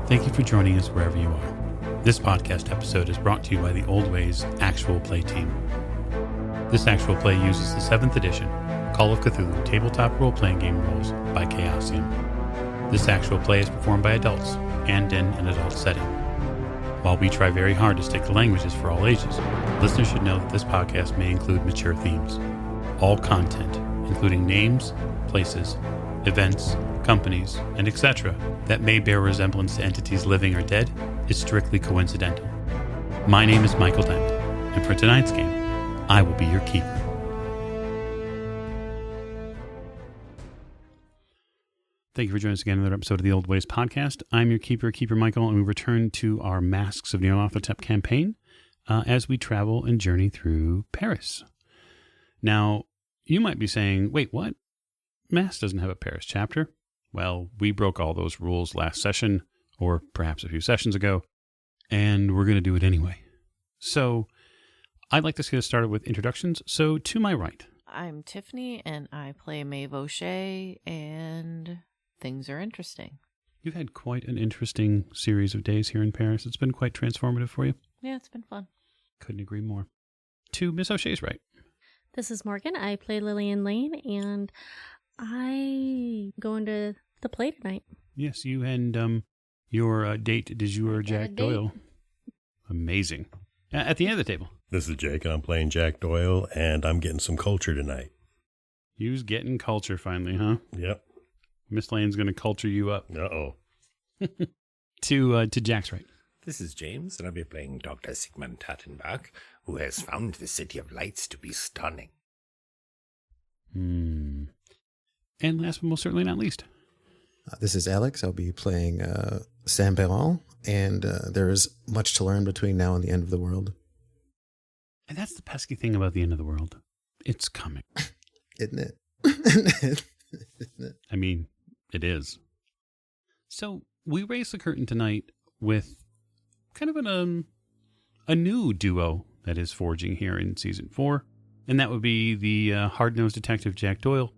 Thank you for joining us wherever you are. This podcast episode is brought to you by the Old Ways Actual Play team. This actual play uses the 7th edition Call of Cthulhu tabletop role-playing game rules by Chaosium. This actual play is performed by adults and in an adult setting. While we try very hard to stick to languages for all ages, listeners should know that this podcast may include mature themes. All content, including names, places, events, companies, and etc., that may bear resemblance to entities living or dead, is strictly coincidental. My name is Michael Dent, and for tonight's game, I will be your keeper. Thank you for joining us again in another episode of the Old Ways podcast. I'm your keeper, Keeper Michael, and we return to our Masks of Nyarlathotep campaign as we travel and journey through Paris. Now, you might be saying, wait, what? Mass doesn't have a Paris chapter. Well, we broke all those rules last session, or perhaps a few sessions ago, and we're going to do it anyway. So, I'd like to get us started with introductions. So, to my right. I'm Tiffany, and I play Maeve O'Shea, and things are interesting. You've had quite an interesting series of days here in Paris. It's been quite transformative for you. Yeah, it's been fun. Couldn't agree more. To Miss O'Shea's right. This is Morgan. I play Lillian Lane, and I going to the play tonight. Yes, you and your date du jour, Jack Doyle. Amazing. At the end of the table. This is Jake, and I'm playing Jack Doyle, and I'm getting some culture tonight. You's getting culture finally, huh? Yep. Miss Lane's going to culture you up. Uh-oh. To Jack's right. This is James, and I'll be playing Dr. Sigmund Tattenbach, who has found the City of Lights to be stunning. And last but most certainly not least. This is Alex. I'll be playing Sam Perron, and there is much to learn between now and the end of the world. And that's the pesky thing about the end of the world. It's coming. Isn't it? I mean, it is. So we raise the curtain tonight with kind of a new duo that is forging here in Season 4. And that would be the hard-nosed detective Jack Doyle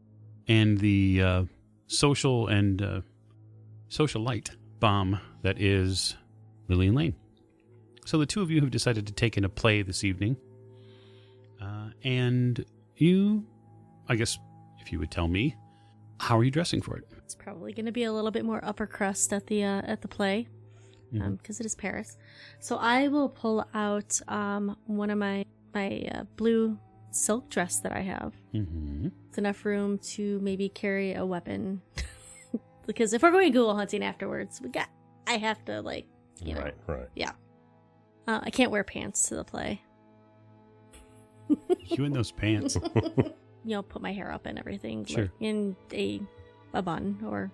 and the socialite bomb that is Lillian Lane. So the two of you have decided to take in a play this evening. And you, I guess, if you would tell me, how are you dressing for it? It's probably going to be a little bit more upper crust at the play, because it is Paris. So I will pull out one of my blue silk dress that I have. Mm-hmm. It's enough room to maybe carry a weapon. Because if we're going Google hunting afterwards, I have to Right. Yeah. I can't wear pants to the play. You in those pants. Put my hair up and everything. Sure. Like in a bun or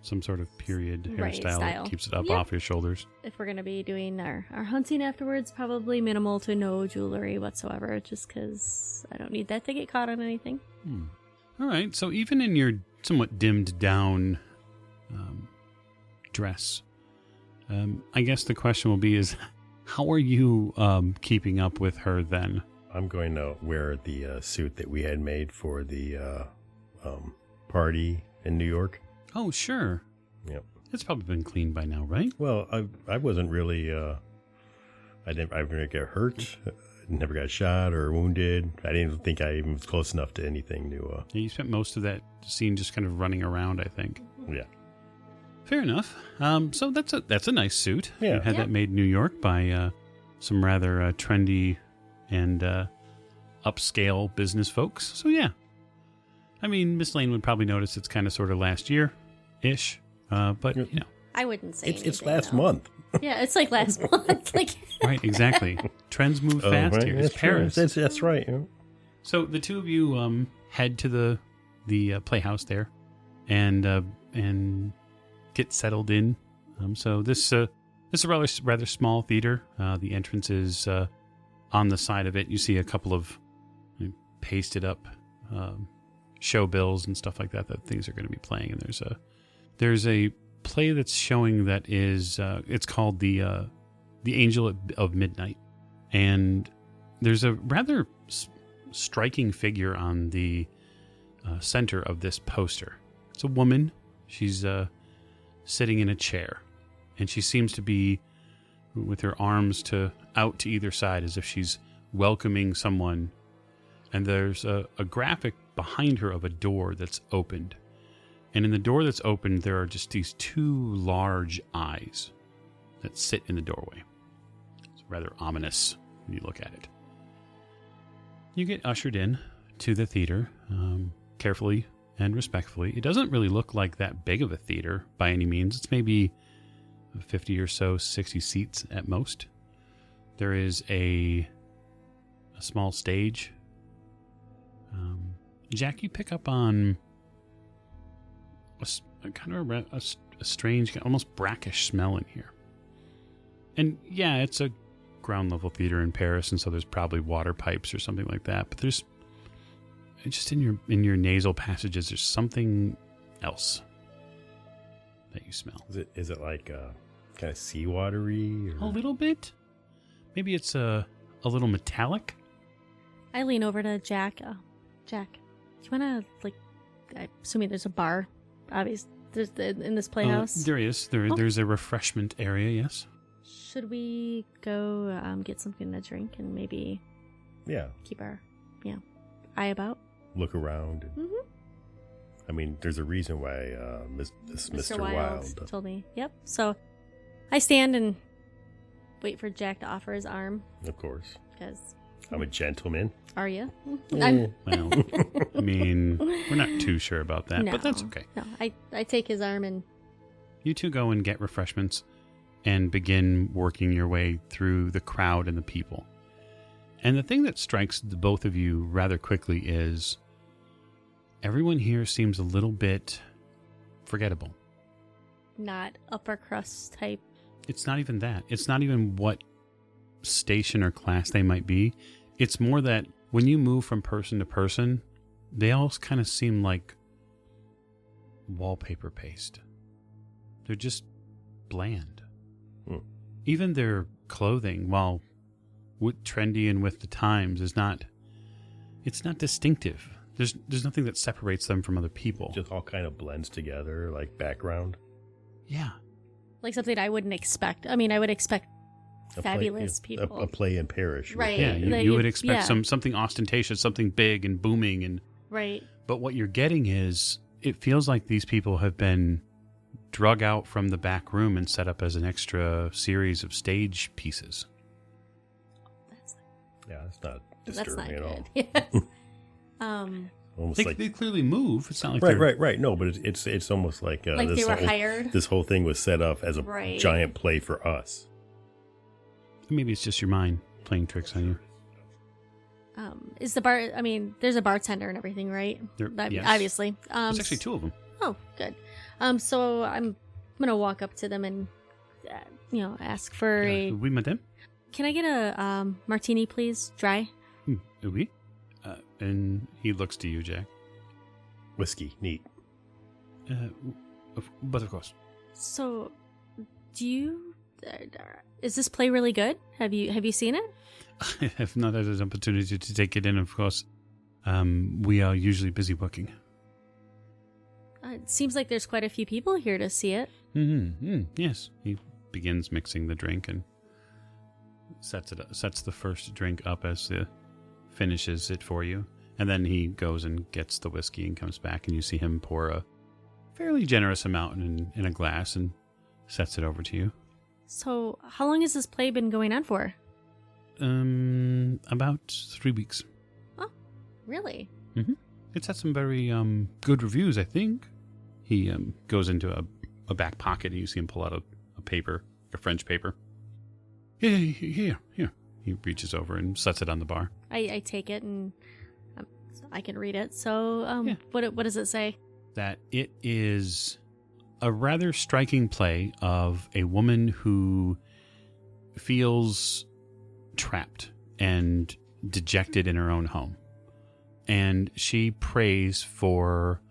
some sort of period right, hairstyle style. That keeps it up Yep. off your shoulders. If we're going to be doing our hunting afterwards, probably minimal to no jewelry whatsoever, just because I don't need that to get caught on anything. All right. So even in your somewhat dimmed down dress, I guess the question will be is, how are you keeping up with her then? I'm going to wear the suit that we had made for the party in New York. Oh, sure. Yep. It's probably been cleaned by now, right? Well, I wasn't really, I never got hurt, never got shot or wounded. I didn't think I even was close enough to anything to... Yeah, you spent most of that scene just kind of running around, I think. Yeah. Fair enough. So that's a nice suit. Yeah. You had that made in New York by some rather trendy and upscale business folks. So yeah. I mean, Miss Lane would probably notice it's kind of sort of last year-ish, but you know. I wouldn't say It's anything, last though. month. Yeah, it's like last month. Right, exactly. Trends move fast right. here. That's It's Paris. That's right. Yeah. So the two of you head to the playhouse there, and get settled in. So this is a rather small theater. The entrance is on the side of it. You see a couple of pasted up show bills and stuff like that things are going to be playing. And there's a play that's showing that is it's called the Angel of Midnight, and there's a rather striking figure on the center of this poster. It's a woman. She's sitting in a chair, and she seems to be with her arms out to either side as if she's welcoming someone. And there's a graphic behind her of a door that's opened. And in the door that's opened, there are just these two large eyes that sit in the doorway. It's rather ominous when you look at it. You get ushered in to the theater, carefully and respectfully. It doesn't really look like that big of a theater by any means. It's maybe 50 or so, 60 seats at most. There is a small stage. Jack, you pick up on a strange, almost brackish smell in here. And yeah, it's a ground level theater in Paris, and so there's probably water pipes or something like that. But there's just in your nasal passages, there's something else that you smell. Is it like kind of seawatery? Or? A little bit. Maybe it's a little metallic. I lean over to Jack. Jack, do you want to, I'm assuming there's a bar, obviously, in this playhouse? There is. There's a refreshment area, yes. Should we go get something to drink and maybe keep our eye about? Look around. And, I mean, there's a reason why Mr. Wilde told me. Yep. So I stand and wait for Jack to offer his arm. Of course. Because I'm a gentleman. Are you? Well, I mean, we're not too sure about that, but that's okay. No, I take his arm and... You two go and get refreshments and begin working your way through the crowd and the people. And the thing that strikes the both of you rather quickly is everyone here seems a little bit forgettable. Not upper crust type. It's not even that. It's not even what station or class they might be. It's more that when you move from person to person, they all kind of seem like wallpaper paste. They're just bland. Even their clothing, while trendy and with the times, it's not distinctive. There's nothing that separates them from other people. Just all kind of blends together, like background. Yeah. Like something I wouldn't expect. I mean, I would expect fabulous people. A play in Paris. Right. Yeah, you would expect something ostentatious, something big and booming. And right. But what you're getting is, it feels like these people have been drug out from the back room and set up as an extra series of stage pieces. That's not disturbing at all. Yes. Almost they clearly move. It's not like right. No, but it's almost like like they were hired. This whole thing was set up as a giant play for us. Maybe it's just your mind playing tricks on you. Is the bar? I mean, there's a bartender and everything, right? Yes. Obviously. There's actually two of them. Oh, good. So I'm gonna walk up to them and ask for a. Oui, madame. Can I get a martini, please? Dry. Oui. And he looks to you, Jack. Whiskey, neat. But of course. So, do you? Is this play really good? Have you seen it? I have not had an opportunity to take it in, of course. We are usually busy working. It seems like there's quite a few people here to see it. Yes. He begins mixing the drink and sets the first drink up as the finishes it for you. And then he goes and gets the whiskey and comes back, and you see him pour a fairly generous amount in a glass and sets it over to you. So, how long has this play been going on for? About 3 weeks. Oh, really? Mm-hmm. It's had some very good reviews, I think. He goes into a back pocket, and you see him pull out a paper, a French paper. Here. He reaches over and sets it on the bar. I take it, and I can read it. So, what does it say? That it is a rather striking play of a woman who feels trapped and dejected in her own home. And she prays for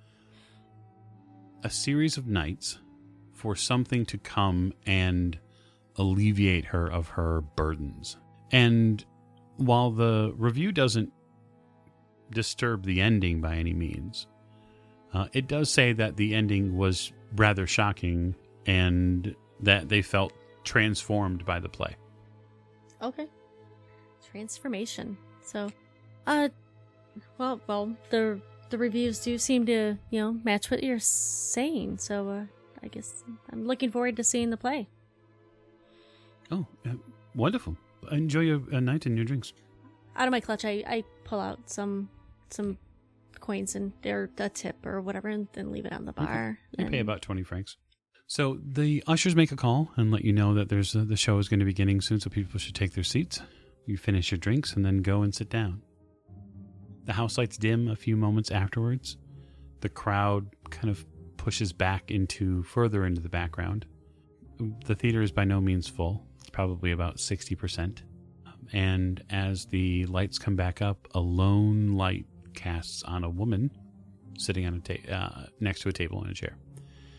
a series of nights for something to come and alleviate her of her burdens. And while the review doesn't disturb the ending by any means, it does say that the ending was rather shocking and that they felt transformed by the play. Okay. Transformation. So, well, the reviews do seem to, match what you're saying. So, I guess I'm looking forward to seeing the play. Oh, wonderful. Enjoy your night and your drinks. Out of my clutch, I pull out some coins and or a tip or whatever, and then leave it on the bar. Okay. You pay about 20 francs. So the ushers make a call and let you know that there's the show is going to be beginning soon, so people should take their seats. You finish your drinks and then go and sit down. The house lights dim a few moments afterwards. The crowd kind of pushes back further into the background. The theater is by no means full. It's probably about 60%. And as the lights come back up, a lone light casts on a woman sitting on next to a table and a chair.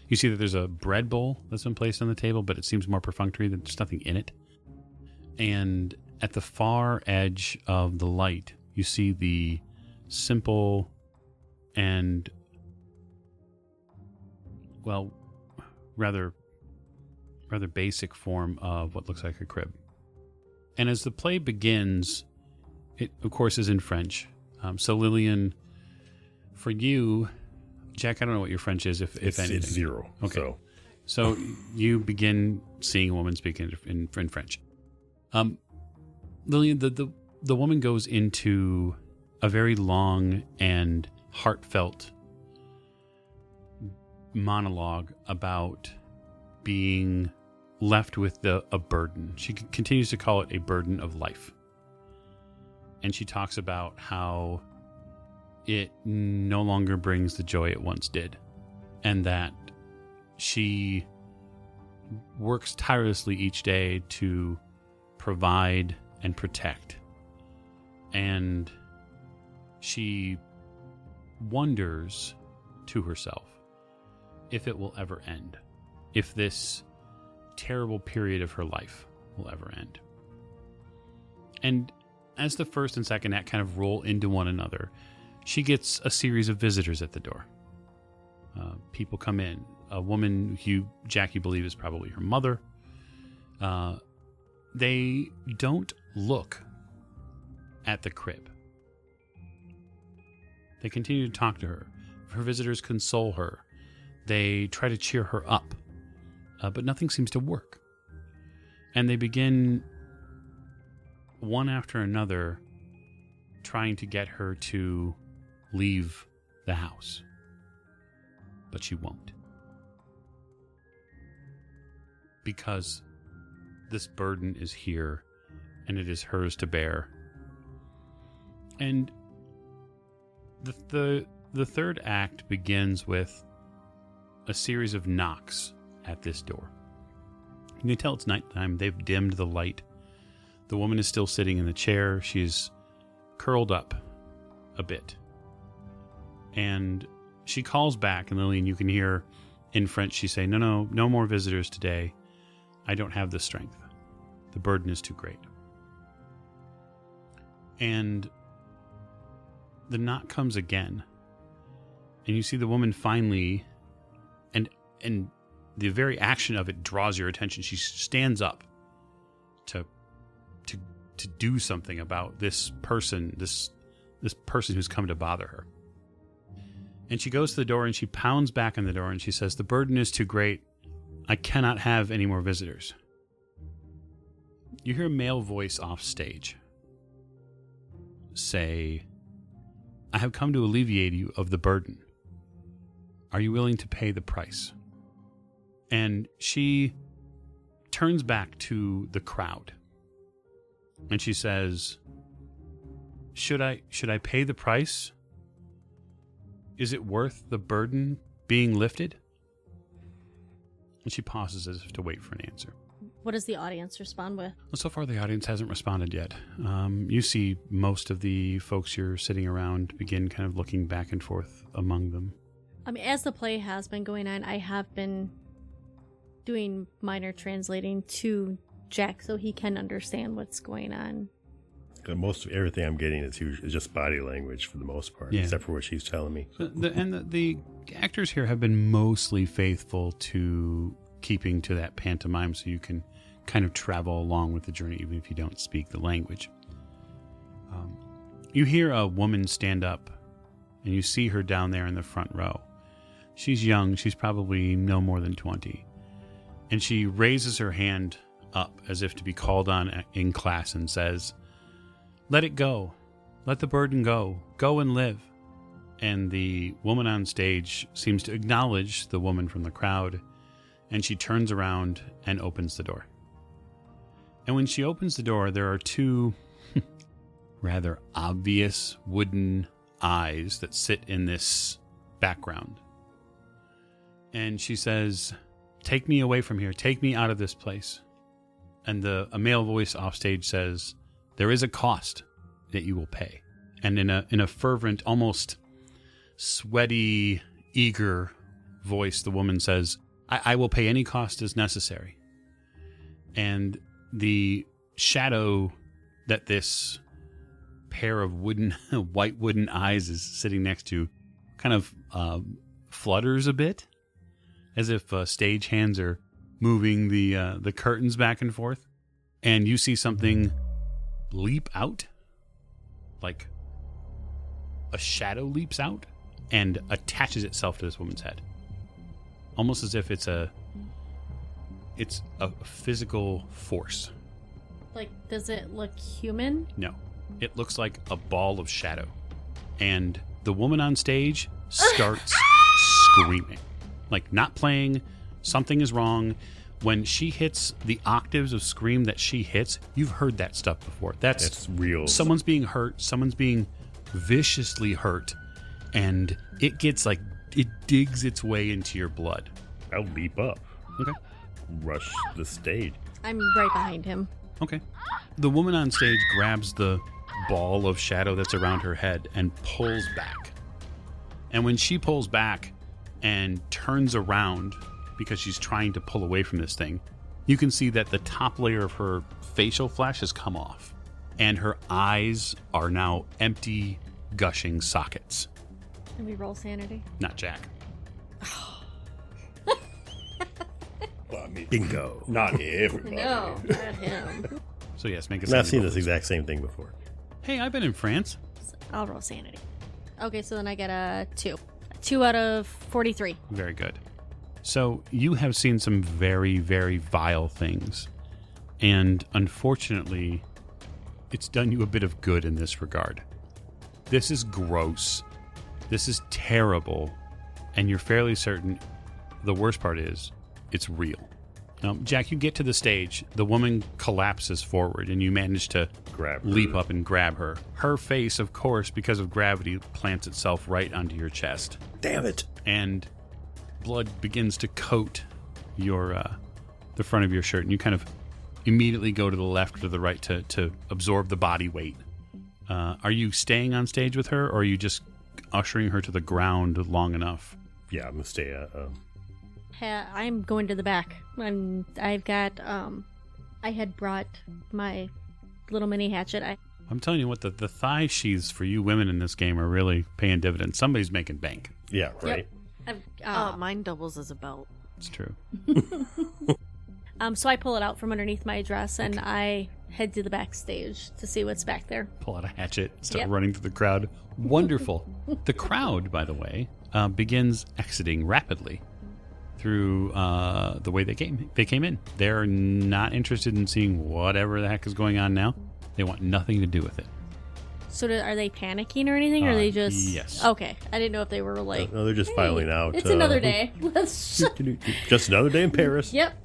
You see that there's a bread bowl that's been placed on the table, but it seems more perfunctory. There's nothing in it. And at the far edge of the light, you see the simple and, well, rather basic form of what looks like a crib. And as the play begins, it, of course, is in French. So, Lillian, for you, Jack, I don't know what your French is, if anything. It's 0. Okay. So you begin seeing a woman speak in French. Lillian, the woman goes into a very long and heartfelt monologue about being left with a burden. She continues to call it a burden of life. And she talks about how it no longer brings the joy it once did. And that she works tirelessly each day to provide and protect. And she wonders to herself if it will ever end. If this terrible period of her life will ever end. And as the first and second act kind of roll into one another, she gets a series of visitors at the door. People come in. A woman Jack, you believe is probably her mother. They don't look at the crib. They continue to talk to her. Her visitors console her. They try to cheer her up. But nothing seems to work. And they begin, one after another, trying to get her to leave the house. But she won't. Because this burden is here, and it is hers to bear. And the third act begins with a series of knocks at this door. You can tell it's nighttime. They've dimmed the light. The woman is still sitting in the chair. She's curled up a bit. And she calls back, and Lillian, you can hear in French, she say, no more visitors today. I don't have the strength. The burden is too great. And the knock comes again. And you see the woman finally, and the very action of it draws your attention. She stands up to do something about this person, this person who's come to bother her. And she goes to the door and she pounds back on the door and she says, "The burden is too great. I cannot have any more visitors." You hear a male voice off stage say, "I have come to alleviate you of the burden. Are you willing to pay the price?" And she turns back to the crowd and she says, Should I pay the price? Is it worth the burden being lifted?" And she pauses as if to wait for an answer. What does the audience respond with? Well, so far the audience hasn't responded yet. You see most of the folks you're sitting around begin kind of looking back and forth among them. I mean, as the play has been going on, I have been doing minor translating to Jack so he can understand what's going on. Most of everything I'm getting is just body language for the most part, except for what she's telling me. The actors here have been mostly faithful to keeping to that pantomime so you can kind of travel along with the journey even if you don't speak the language. You hear a woman stand up, and you see her down there in the front row. She's young. She's probably no more than 20. And she raises her hand up as if to be called on in class and says, "Let it go. Let the burden go. Go and live." And the woman on stage seems to acknowledge the woman from the crowd, and she turns around and opens the door. And when she opens the door, there are two rather obvious wooden eyes that sit in this background. And she says, "Take me away from here. Take me out of this place." And a male voice offstage says, "There is a cost that you will pay." And in a fervent, almost sweaty, eager voice, the woman says, I will pay any cost as necessary." And the shadow that this pair of white wooden eyes is sitting next to kind of flutters a bit, as if stage hands are moving the curtains back and forth. And you see something leap out, like a shadow leaps out and attaches itself to this woman's head, almost as if it's a physical force. Like, does it look human? No, it looks like a ball of shadow, and the woman on stage starts screaming, like not playing. Something is wrong. When she hits the octaves of scream that she hits, you've heard that stuff before. That's real. Someone's being hurt. Someone's being viciously hurt, and it gets like it digs its way into your blood. I'll leap up. Okay. Rush the stage. I'm right behind him. Okay. The woman on stage grabs the ball of shadow that's around her head and pulls back. And when she pulls back and turns around, because she's trying to pull away from this thing, you can see that the top layer of her facial flesh has come off, and her eyes are now empty, gushing sockets. Can we roll sanity? Not Jack. Well, I mean, Bingo. not everybody. No, not him. So yes, make a I've sanity seen roll, this please. exact same thing before. Hey, I've been in France. I'll roll sanity. Okay, so then I get a 2. 2 out of 43. Very good. So you have seen some very, very vile things. And unfortunately, it's done you a bit of good in this regard. This is gross. This is terrible. And you're fairly certain the worst part is it's real. Jack, you get to the stage. The woman collapses forward, and you manage to Grab her. leap up and grab her. Her face, of course, because of gravity, plants itself right onto your chest. Damn it. And blood begins to coat your the front of your shirt, and you kind of immediately go to the left or to the right to absorb the body weight. Are you staying on stage with her, or are you just ushering her to the ground long enough? Yeah, I'm going to stay. I'm going to the back. I've got, I had brought my little mini hatchet. I'm telling you what, the thigh sheaths for you women in this game are really paying dividends. Somebody's making bank. Yeah, right. Mine doubles as a belt. It's true. So I pull it out from underneath my dress, and I head to the backstage to see what's back there. Pull out a hatchet, start Yep. running through the crowd. Wonderful. The crowd, by the way, begins exiting rapidly through the way they came in. They're not interested in seeing whatever the heck is going on now. They want nothing to do with it. So are they panicking or anything, or are they just... yes. Okay, I didn't know if they were like... No, they're just "Hey, filing out. It's another day. Let's... Just another day in Paris. Yep.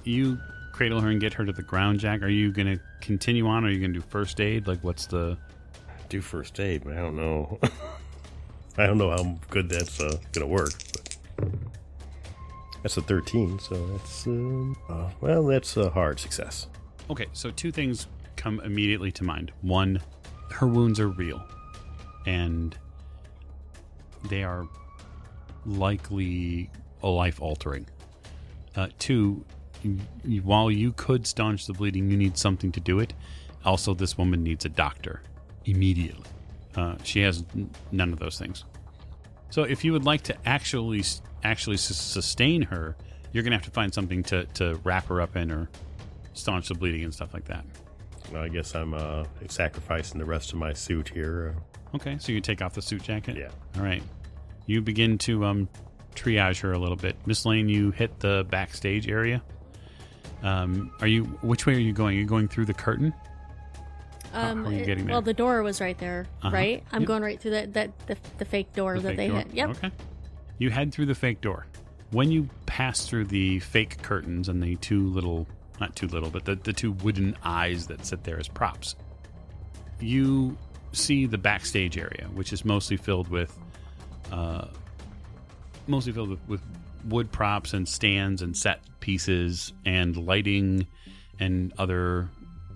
You cradle her and get her to the ground, Jack. Are you going to continue on, or are you going to do first aid? Like, what's the... Do first aid, but I don't know. I don't know how good that's going to work. But that's a 13, so that's that's a hard success. Okay, so two things come immediately to mind. One, her wounds are real, and they are likely life-altering. Two, while you could staunch the bleeding, you need something to do it. Also, this woman needs a doctor immediately. She has none of those things. So if you would like to actually sustain her You're going to have to find something to wrap her up in or staunch the bleeding and stuff like that. Well, I guess I'm sacrificing the rest of my suit here. Okay, so you take off the suit jacket? Yeah. All right. You begin to triage her a little bit. Miss Lane, you hit the backstage area. Which way are you going? Are you going through the curtain? How are you getting there? Well, the door was right there, right? I'm Yep. going right through the fake door that they hit. Yep. Okay. You head through the fake door. When you pass through the fake curtains and the two little, not too little, but the two wooden eyes that sit there as props, you see the backstage area, which is mostly filled with wood props and stands and set pieces and lighting and other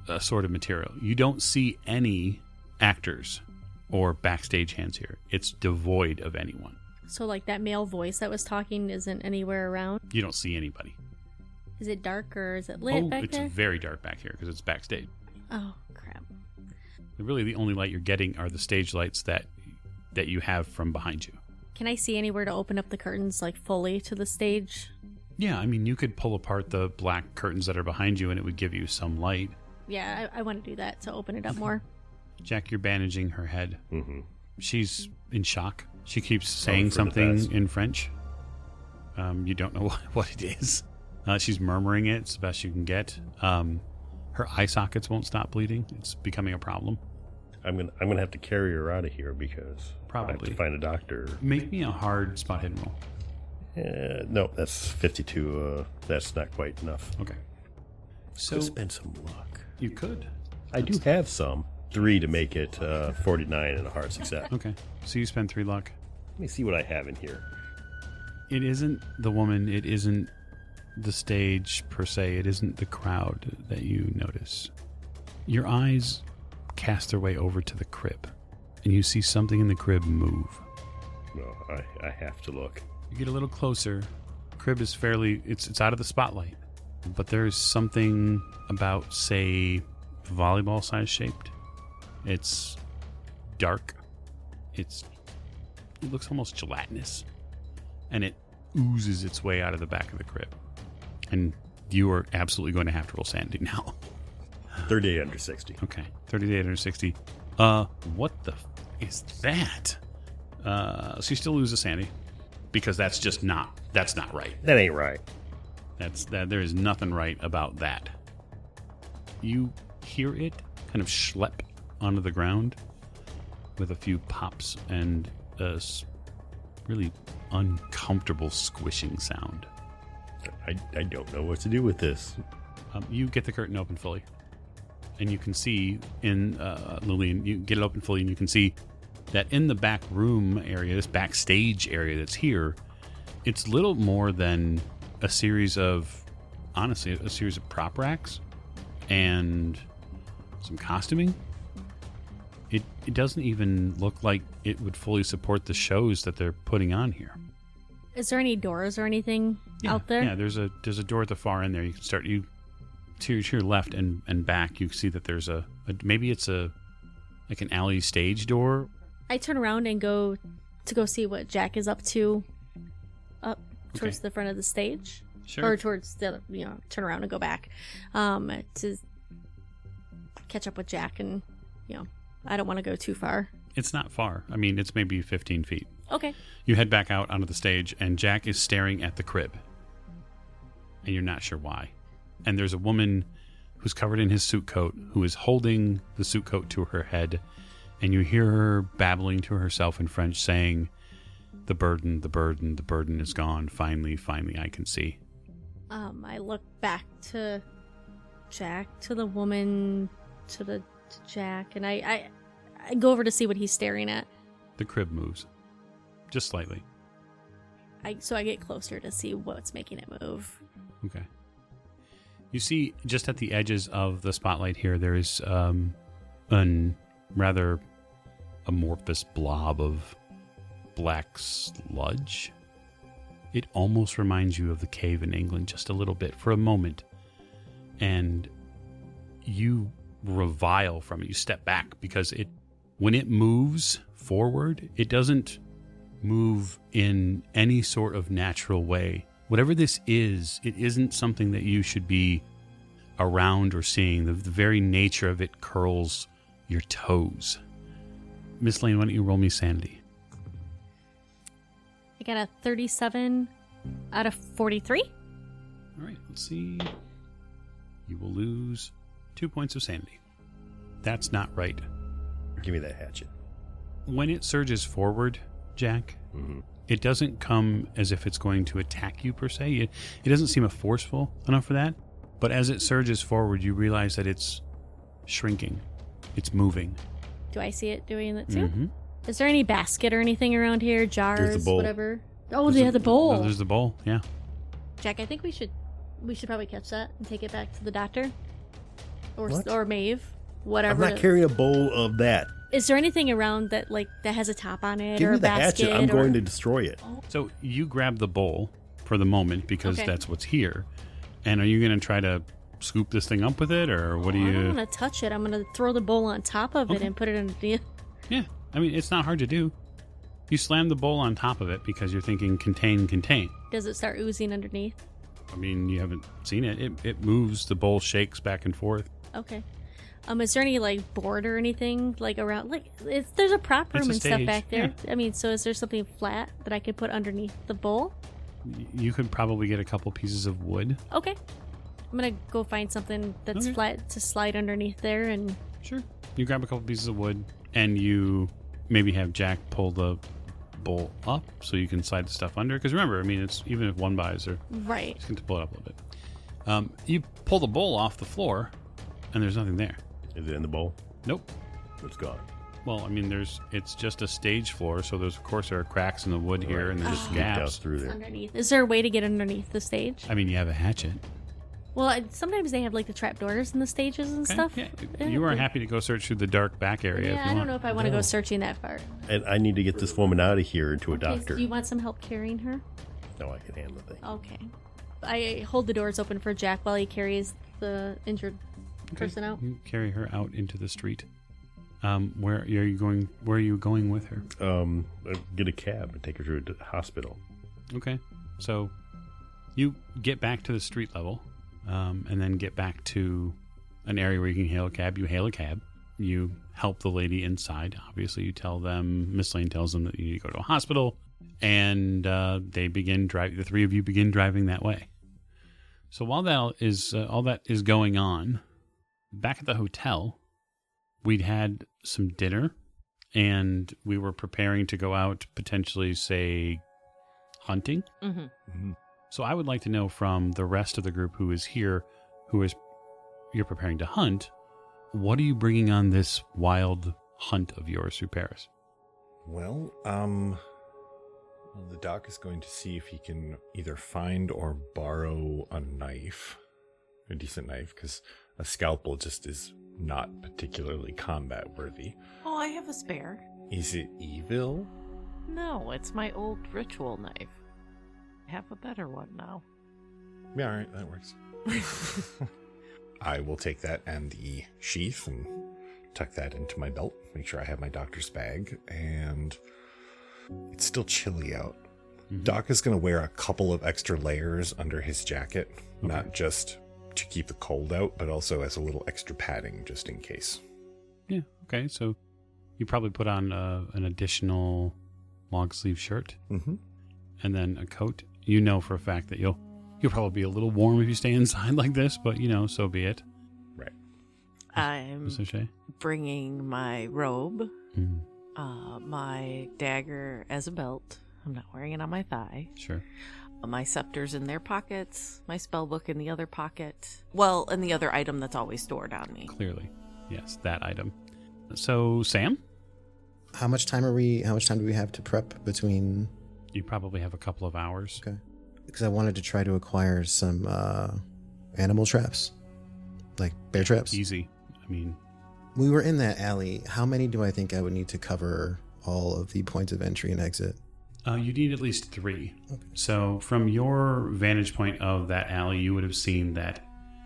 assorted material. You don't see any actors or backstage hands here. It's devoid of anyone. So, like, that male voice that was talking isn't anywhere around? You don't see anybody. Is it dark or is it lit back it's there? very dark back here because it's backstage. Oh, crap. Really, the only light you're getting are the stage lights that you have from behind you. Can I see anywhere to open up the curtains, like, fully to the stage? Yeah, I mean, you could pull apart the black curtains that are behind you and it would give you some light. Yeah, I want to do that to open it up more. Jack, you're bandaging her head. Mm-hmm. She's in shock. She keeps saying something in French. You don't know what it is. She's murmuring it. It's the best you can get. Her eye sockets won't stop bleeding. It's becoming a problem. I'm gonna have to carry her out of here because I have Probably. to find a doctor. Make me a hard spot hidden roll. No, that's 52. That's not quite enough. Okay. So Could spend some luck. you could. I do have some. 3 to make it 49 and a hard success. Okay. So you spend 3 luck. Let me see what I have in here. It isn't the woman. It isn't the stage per se. It isn't the crowd that you notice. Your eyes cast their way over to the crib, and you see something in the crib move. No, I have to look. You get a little closer. Crib is fairly... It's out of the spotlight, but there's something about, say, volleyball size shaped. It's dark. It looks almost gelatinous, and it oozes its way out of the back of the crib. And you are absolutely going to have to roll sanity now. 38 under 60. Okay, 38 under 60. What the is that? So you still lose a sanity because that's not right. That ain't right. There is nothing right about that. You hear it kind of schlep onto the ground with a few pops and a really uncomfortable squishing sound. I don't know what to do with this. You get the curtain open fully, and you can see in Lillian. You get it open fully, and you can see that in the back room area, this backstage area that's here, it's little more than a series of prop racks and some costuming. It doesn't even look like it would fully support the shows that they're putting on here. Is there any doors or anything out there? Yeah, there's a door at the far end there. You can start to your left and back. You see that there's maybe it's like an alley stage door. I turn around and go see what Jack is up to, up towards the front of the stage. Sure. Or towards the turn around and go back, to catch up with Jack, and I don't want to go too far. It's not far. I mean, it's maybe 15 feet. Okay. You head back out onto the stage, and Jack is staring at the crib, and you're not sure why. And there's a woman who's covered in his suit coat who is holding the suit coat to her head, and you hear her babbling to herself in French, saying, "The burden, the burden, the burden is gone. Finally, finally, I can see." I look back to Jack, to the woman, to Jack, and I go over to see what he's staring at. The crib moves, just slightly. So I get closer to see what's making it move. Okay. You see, just at the edges of the spotlight here, there is a rather amorphous blob of black sludge. It almost reminds you of the cave in England just a little bit for a moment. And you revile from it. You step back because when it moves forward, it doesn't move in any sort of natural way whatever this is, it isn't something that you should be around or seeing. The very nature of it curls your toes. Miss Lane, why don't you roll me sanity? I got a 37 out of 43. All right, let's see. You will lose 2 points of sanity. That's not right. Give me that hatchet. When it surges forward, Jack, it doesn't come as if it's going to attack you per se. It doesn't seem forceful enough for that. But as it surges forward, you realize that it's shrinking. It's moving. Do I see it doing that too? Mm-hmm. Is there any basket or anything around here? Jars, There's the bowl. whatever? Oh, they have the bowl. There's the bowl, yeah. Jack, I think we should probably catch that and take it back to the doctor. What? Or Maeve. Whatever. I'm not carrying a bowl of that. Is there anything around that that has a top on it Give or me a the basket? hatchet. I'm going to destroy it. So you grab the bowl for the moment because Okay. that's what's here. And are you going to try to scoop this thing up with it, or what do I you... don't want to touch it. I'm going to throw the bowl on top of it Okay. and put it in the... Yeah, I mean, it's not hard to do. You slam the bowl on top of it because you're thinking contain. Does it start oozing underneath? I mean, you haven't seen it. It moves. The bowl shakes back and forth. Okay. Is there any board or anything around there's a prop It's room a and stuff stage, back there? yeah. I mean, so is there something flat that I could put underneath the bowl? You could probably get a couple pieces of wood. Okay. I'm gonna go find something that's Okay. flat to slide underneath there and Sure. You grab a couple pieces of wood, and you maybe have Jack pull the bowl up so you can slide the stuff under. Because remember, I mean, it's even if one buys, or right. just going to pull it up a little bit. You pull the bowl off the floor, and there's nothing there. Is it in the bowl? Nope. It's gone. Well, I mean, it's just a stage floor, so there's, of course, there are cracks in the wood here, and there's Just leaked out gaps. through there. Underneath. Is there a way to get underneath the stage? I mean, you have a hatchet. Well, sometimes they have the trap doors in the stages and Okay, stuff. yeah. You are happy to go search through the dark back area if Yeah, you I want. don't know if I want to go searching that far. And I need to get this woman out of here to a Okay, so doctor. do you want some help carrying her? No, I can handle the thing. Okay. I hold the doors open for Jack while he carries the injured Okay. person out. You carry her out into the street. Where are you going? Where are you going with her? Get a cab and take her to the hospital. Okay. So you get back to the street level, and then get back to an area where you can hail a cab. You hail a cab. You help the lady inside. Obviously, you tell them, Miss Lane tells them that you need to go to a hospital, and they begin driving. The three of you begin driving that way. So while that is all that is going on, back at the hotel, we'd had some dinner, and we were preparing to go out, potentially, say, hunting. Mm-hmm. So I would like to know from the rest of the group who is here, you're preparing to hunt, what are you bringing on this wild hunt of yours through Paris? Well, the doc is going to see if he can either find or borrow a knife, a decent knife, because a scalpel just is not particularly combat worthy. Oh, I have a spare. Is it evil? No, it's my old ritual knife. I have a better one now. Yeah, all right, that works. I will take that and the sheath and tuck that into my belt. Make sure I have my doctor's bag. And it's still chilly out. Mm-hmm. Doc is going to wear a couple of extra layers under his jacket, not just to keep the cold out, but also as a little extra padding just in case. Yeah, okay. So you probably put on an additional long sleeve shirt, Mm-hmm. and then a coat. You know for a fact that you'll probably be a little warm if you stay inside like this, but so be it. Right. I'm Miss O'Shea? bringing my robe, Mm, my dagger as a belt. I'm not wearing it on my thigh. sure. My scepter's in their pockets, my spell book in the other pocket. Well, and the other item that's always stored on me. Clearly. Yes, that item. So, Sam, How much time do we have to prep between? you probably have a couple of hours. Okay. Because I wanted to try to acquire some animal traps, like bear traps. Easy. I mean, We were in that alley. How many do I think I would need to cover all of the points of entry and exit? you need at least 3. Okay. So from your vantage point of that alley, you would have seen that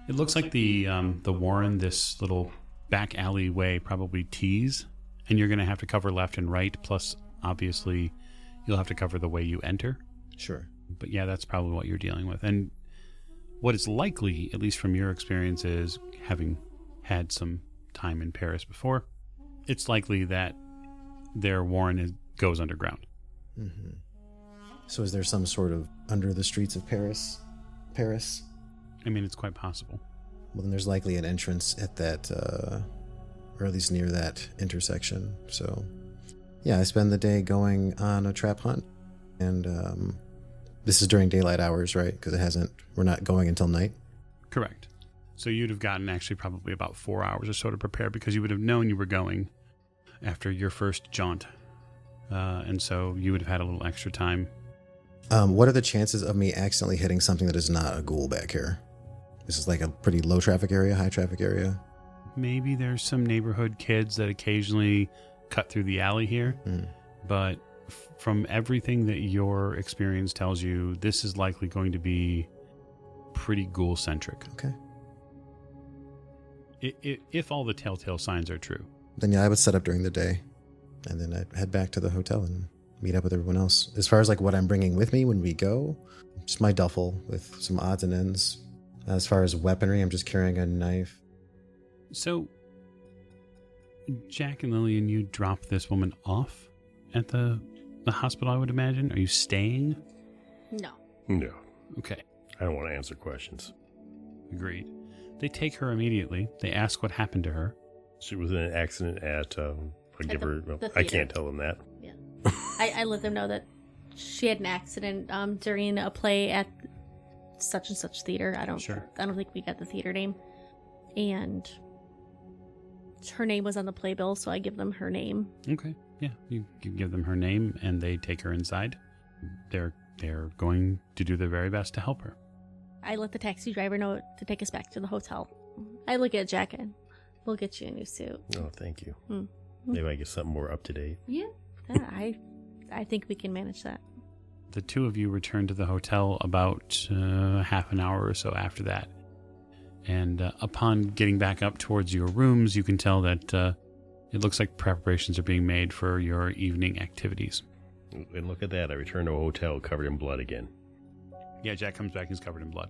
it looks like the Warren, this little back alleyway, probably tees, and you're going to have to cover left and right. Plus, obviously, you'll have to cover the way you enter. Sure. But yeah, that's probably what you're dealing with. And what is likely, at least from your experience, is having had some time in Paris before, it's likely that their warren goes underground. Mm-hmm. So is there some sort of under the streets of Paris? I mean, it's quite possible. Well, then there's likely an entrance at that, or at least near that intersection. So, yeah, I spend the day going on a trap hunt. And this is during daylight hours, right? Because we're not going until night. Correct. So you'd have gotten actually probably about 4 hours or so to prepare, because you would have known you were going after your first jaunt. And so you would have had a little extra time. What are the chances of me accidentally hitting something that is not a ghoul back here? This is like a pretty low traffic area, high traffic area. Maybe there's some neighborhood kids that occasionally cut through the alley here. But from everything that your experience tells you, this is likely going to be pretty ghoul-centric. Okay. If all the telltale signs are true. Then yeah, I would set up during the day, and then I'd head back to the hotel and meet up with everyone else. As far as like what I'm bringing with me when we go, just my duffel with some odds and ends. As far as weaponry, I'm just carrying a knife. So, Jack and Lillian, you drop this woman off at the hospital, I would imagine. Are you staying? No. No. Okay. I don't want to answer questions. Agreed. They take her immediately. They ask what happened to her. She was in an accident at, I the can't theater. tell them that. Yeah. I let them know that she had an accident during a play at such and such theater. I don't think we got the theater name. And her name was on the playbill, so I give them her name. Okay. Yeah. You give them her name, and they take her inside. They're going to do their very best to help her. I let the taxi driver know to take us back to the hotel. I look at Jack and we'll get you a new suit. Oh, thank you. Maybe I get something more up to date. Yeah, I think we can manage that. The two of you return to the hotel about half an hour or so after that. And upon getting back up towards your rooms, you can tell that it looks like preparations are being made for your evening activities. And look at that. I return to a hotel covered in blood again. Yeah, Jack comes back and he's covered in blood.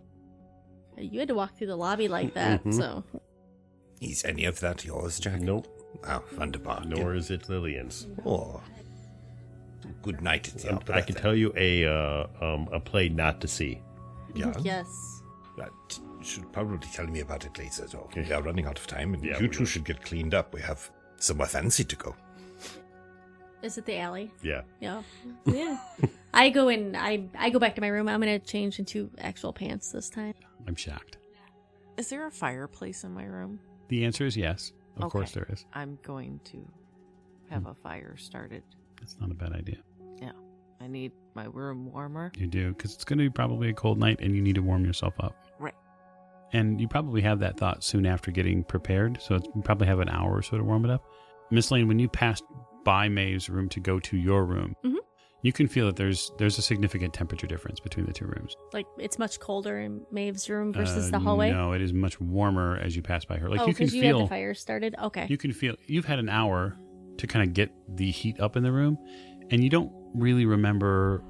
You had to walk through the lobby like that, so... Is any of that yours, Jack? Nope. Oh, wunderbar. Nor is it Lillian's. Oh. Good night. I can tell you a play not to see. Yeah. Yes. That should probably tell me about it later, though. We are running out of time, and Yeah, you we two are. should get cleaned up. We have somewhere fancy to go. Is it the alley? Yeah. Yeah. Yeah. I go back to my room. I'm going to change into actual pants this time. I'm shocked. Is there a fireplace in my room? The answer is yes. Of Okay. course there is. I'm going to have a fire started. That's not a bad idea. Yeah. I need my room warmer. You do, because it's going to be probably a cold night and you need to warm yourself up. Right. And you probably have that thought soon after getting prepared, so you probably have an hour or so to warm it up. Miss Lane, when you passed by Maeve's room to go to your room, you can feel that there's a significant temperature difference between the two rooms. Like, it's much colder in Maeve's room versus the hallway? No, it is much warmer as you pass by her. Like, you can because you feel had the fire started? Okay. You can feel you've had an hour to kind of get the heat up in the room, and you don't really remember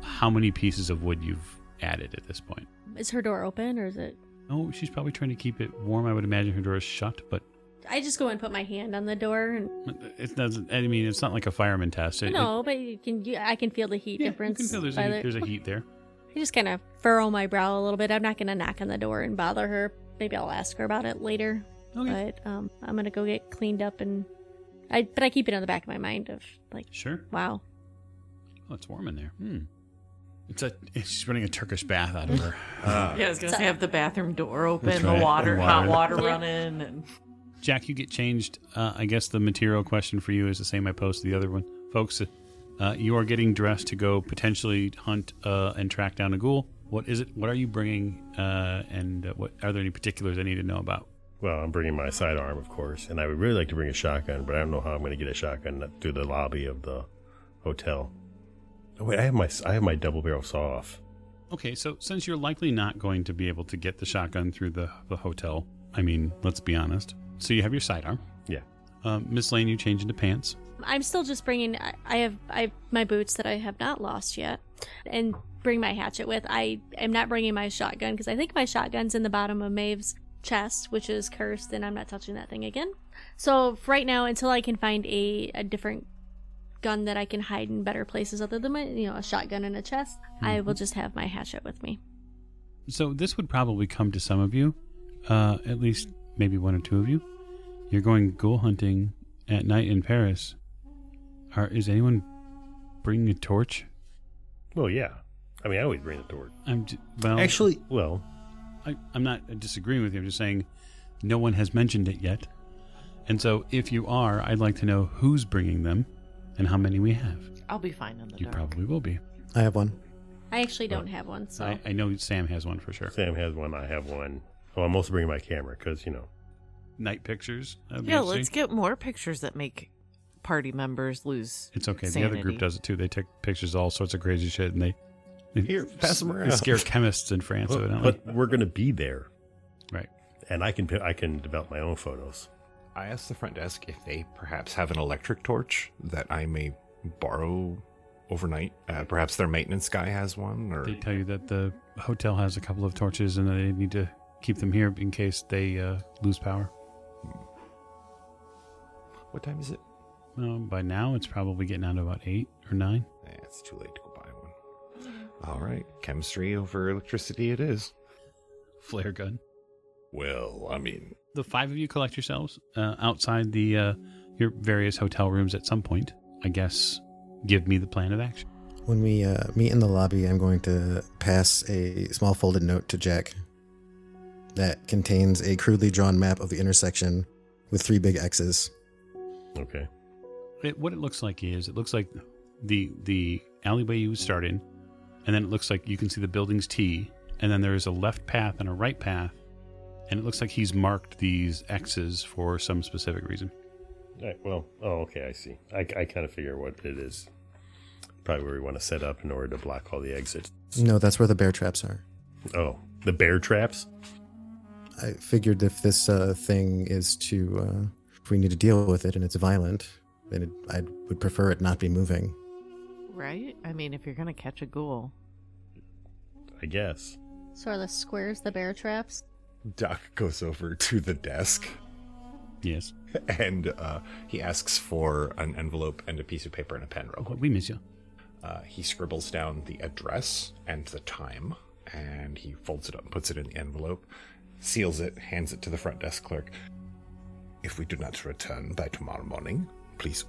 how many pieces of wood you've added at this point. Is her door open, or is it... Oh, she's probably trying to keep it warm. I would imagine her door is shut, but I just go and put my hand on the door, and... it doesn't. I mean, it's not like a fireman test. No, but I can feel the heat difference. You can feel there's a heat there. I just kind of furrow my brow a little bit. I'm not going to knock on the door and bother her. Maybe I'll ask her about it later. Okay. But I'm going to go get cleaned up, and I keep it in the back of my mind of like, Sure. wow. Oh, it's warm in there. She's running a Turkish bath out of her. Yeah, I was going to have the bathroom door open, That's the right. water, The hot water. water running, and Jack, you get changed. I guess the material question for you is the same I posed to the other one. Folks, you are getting dressed to go potentially hunt and track down a ghoul. What is it? What are you bringing? And what are there any particulars I need to know about? Well, I'm bringing my sidearm, of course, and I would really like to bring a shotgun, but I don't know how I'm going to get a shotgun through the lobby of the hotel. Oh, wait, I have my double barrel saw off. Okay, so since you're likely not going to be able to get the shotgun through the hotel, I mean, let's be honest. So you have your sidearm. Yeah. Miss Lane, you change into pants. I'm still just bringing. I have my boots that I have not lost yet, and bring my hatchet with. I am not bringing my shotgun because I think my shotgun's in the bottom of Maeve's chest, which is cursed, and I'm not touching that thing again. So for right now, until I can find a different gun that I can hide in better places other than my, a shotgun in a chest, I will just have my hatchet with me. So this would probably come to some of you, at least maybe one or two of you. You're going ghoul hunting at night in Paris. Is anyone bringing a torch? Well, yeah. I mean, I always bring a torch. I'm not disagreeing with you. I'm just saying no one has mentioned it yet. And so if you are, I'd like to know who's bringing them and how many we have. I'll be fine in the You dark. probably will be. I have one. I actually don't have one, so. I know Sam has one for sure. Sam has one. I have one. Oh, I'm also bringing my camera because, Night pictures. Yeah, let's get more pictures that make party members lose It's okay. sanity. The other group does it too. They take pictures of all sorts of crazy shit and they Here, pass them around. They scare chemists in France. But we're going to be there. Right. And I can develop my own photos. I asked the front desk if they perhaps have an electric torch that I may borrow overnight. Perhaps their maintenance guy has one. Or They tell you that the hotel has a couple of torches and that they need to keep them here in case they lose power. What time is it? By now, it's probably getting down to about 8 or 9. It's too late to go buy one. All right. Chemistry over electricity it is. Flare gun. Well, I mean... The 5 of you collect yourselves outside the your various hotel rooms at some point. I guess give me the plan of action. When we meet in the lobby, I'm going to pass a small folded note to Jack that contains a crudely drawn map of the intersection with 3 big X's. Okay. What it looks like the alleyway you would start in, and then it looks like you can see the building's T, and then there is a left path and a right path, and it looks like he's marked these X's for some specific reason. Okay, I see. I kind of figure what it is. Probably where we want to set up in order to block all the exits. No, that's where the bear traps are. Oh, the bear traps? I figured if this thing is to, if we need to deal with it and it's violent, then I would prefer it not be moving. Right? I mean, if you're going to catch a ghoul. I guess. So are the squares the bear traps? Doc goes over to the desk. Yes. And he asks for an envelope and a piece of paper and a pen real quick. We miss you. He scribbles down the address and the time, and he folds it up and puts it in the envelope, seals it, hands it to the front desk clerk. If we do not return by tomorrow morning, please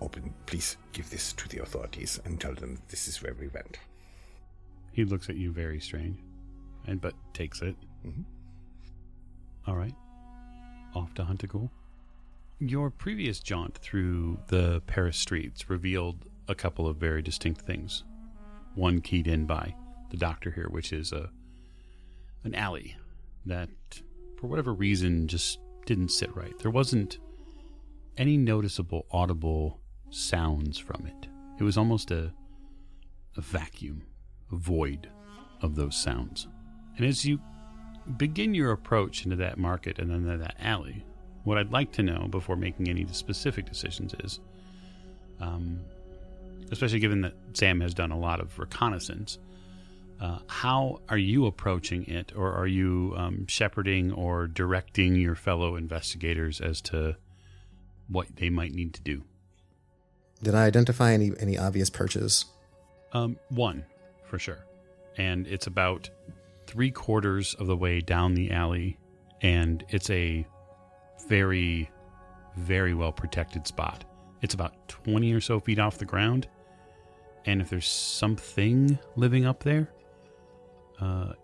give this to the authorities and tell them this is where we went. He looks at you very strange, but takes it. Mm-hmm. All right. Off to hunt a ghoul. Your previous jaunt through the Paris streets revealed a couple of very distinct things. One keyed in by the doctor here, which is an alley that, for whatever reason, just didn't sit right. There wasn't any noticeable audible sounds from it. It was almost a vacuum, a void of those sounds. And as you begin your approach into that market and then that alley, what I'd like to know before making any specific decisions is, especially given that Sam has done a lot of reconnaissance, how are you approaching it, or are you shepherding or directing your fellow investigators as to what they might need to do? Did I identify any obvious perches? One, for sure. And it's about 3/4 of the way down the alley, and it's a very, very well protected spot. It's about 20 or so feet off the ground, and if there's something living up there,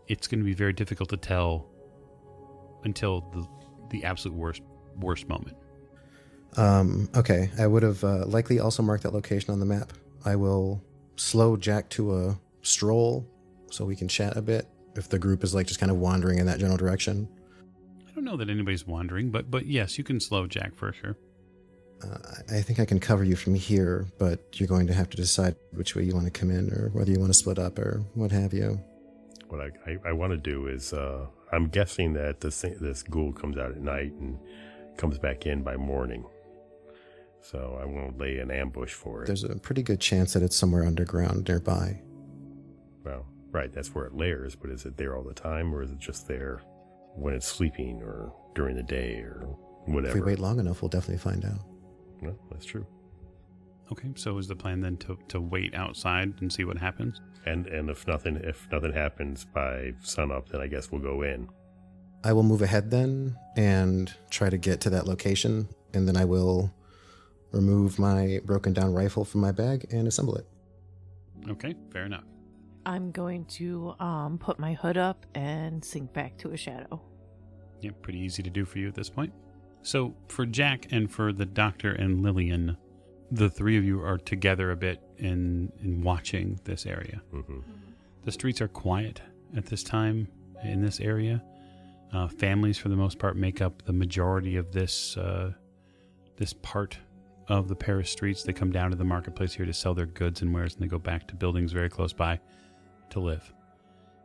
it's going to be very difficult to tell until the absolute worst moment. Okay, I would have likely also marked that location on the map. I will slow Jack to a stroll so we can chat a bit if the group is just kind of wandering in that general direction. I don't know that anybody's wandering, but yes, you can slow Jack for sure. I think I can cover you from here, but you're going to have to decide which way you want to come in or whether you want to split up or what have you. What I want to do is, I'm guessing that this ghoul comes out at night and comes back in by morning. So I won't lay an ambush for it. There's a pretty good chance that it's somewhere underground nearby. Well, right, that's where it lairs, but is it there all the time, or is it just there when it's sleeping or during the day or whatever? If we wait long enough, we'll definitely find out. Well, that's true. Okay, so is the plan then to wait outside and see what happens? And if nothing happens by sunup, then I guess we'll go in. I will move ahead then and try to get to that location, and then I will remove my broken down rifle from my bag and assemble it. Okay, fair enough. I'm going to put my hood up and sink back to a shadow. Yeah, pretty easy to do for you at this point. So for Jack and for the doctor and Lillian, the three of you are together a bit in watching this area. Mm-hmm. The streets are quiet at this time in this area. Families, for the most part, make up the majority of this part of the Paris streets. They come down to the marketplace here to sell their goods and wares, and they go back to buildings very close by to live.